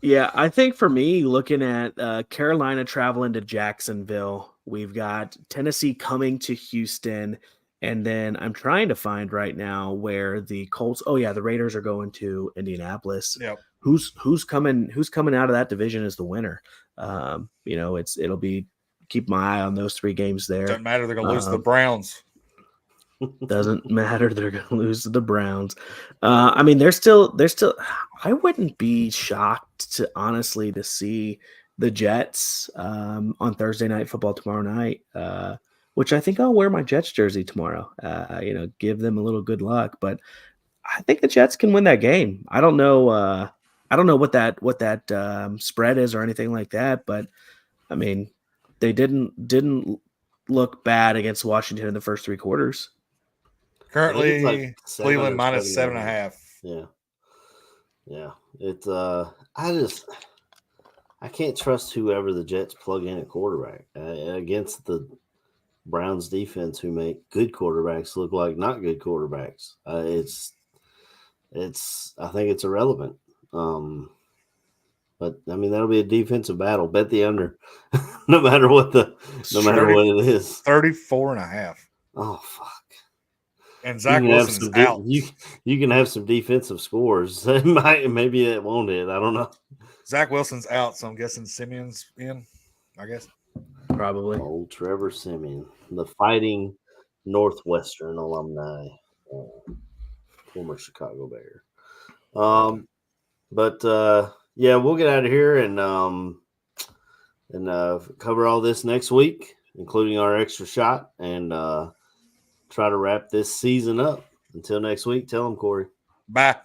Yeah, I think for me, looking at Carolina traveling to Jacksonville, we've got Tennessee coming to Houston, and then I'm trying to find right now where the Colts. Oh yeah, the Raiders are going to Indianapolis. Yep. Who's coming out of that division as the winner? It'll be keep my eye on those 3 games there. Doesn't matter. They're going to lose to the Browns. Doesn't matter. They're going to lose to the Browns. I mean, they're still. I wouldn't be shocked to see the Jets on Thursday Night Football tomorrow night. Which I think I'll wear my Jets jersey tomorrow. Give them a little good luck. But I think the Jets can win that game. I don't know. I don't know what that spread is or anything like that. But I mean, they didn't look bad against Washington in the first 3 quarters. Currently, like 7 Cleveland or minus 7.5. 7.5. Yeah. It's I can't trust whoever the Jets plug in at quarterback against the Browns defense, who make good quarterbacks look like not good quarterbacks. I think it's irrelevant. But I mean, that'll be a defensive battle. Bet the under, no matter what it is. 34.5. Oh fuck! And Zach Wilson's out. You can have some defensive scores. Maybe it won't hit. I don't know. Zach Wilson's out, so I'm guessing Simeon's in. I guess Probably. Old Trevor Simeon, the Fighting Northwestern alumni, former Chicago Bear. Yeah, we'll get out of here and cover all this next week, including our extra shot, and try to wrap this season up. Until next week, tell them, Corey. bye.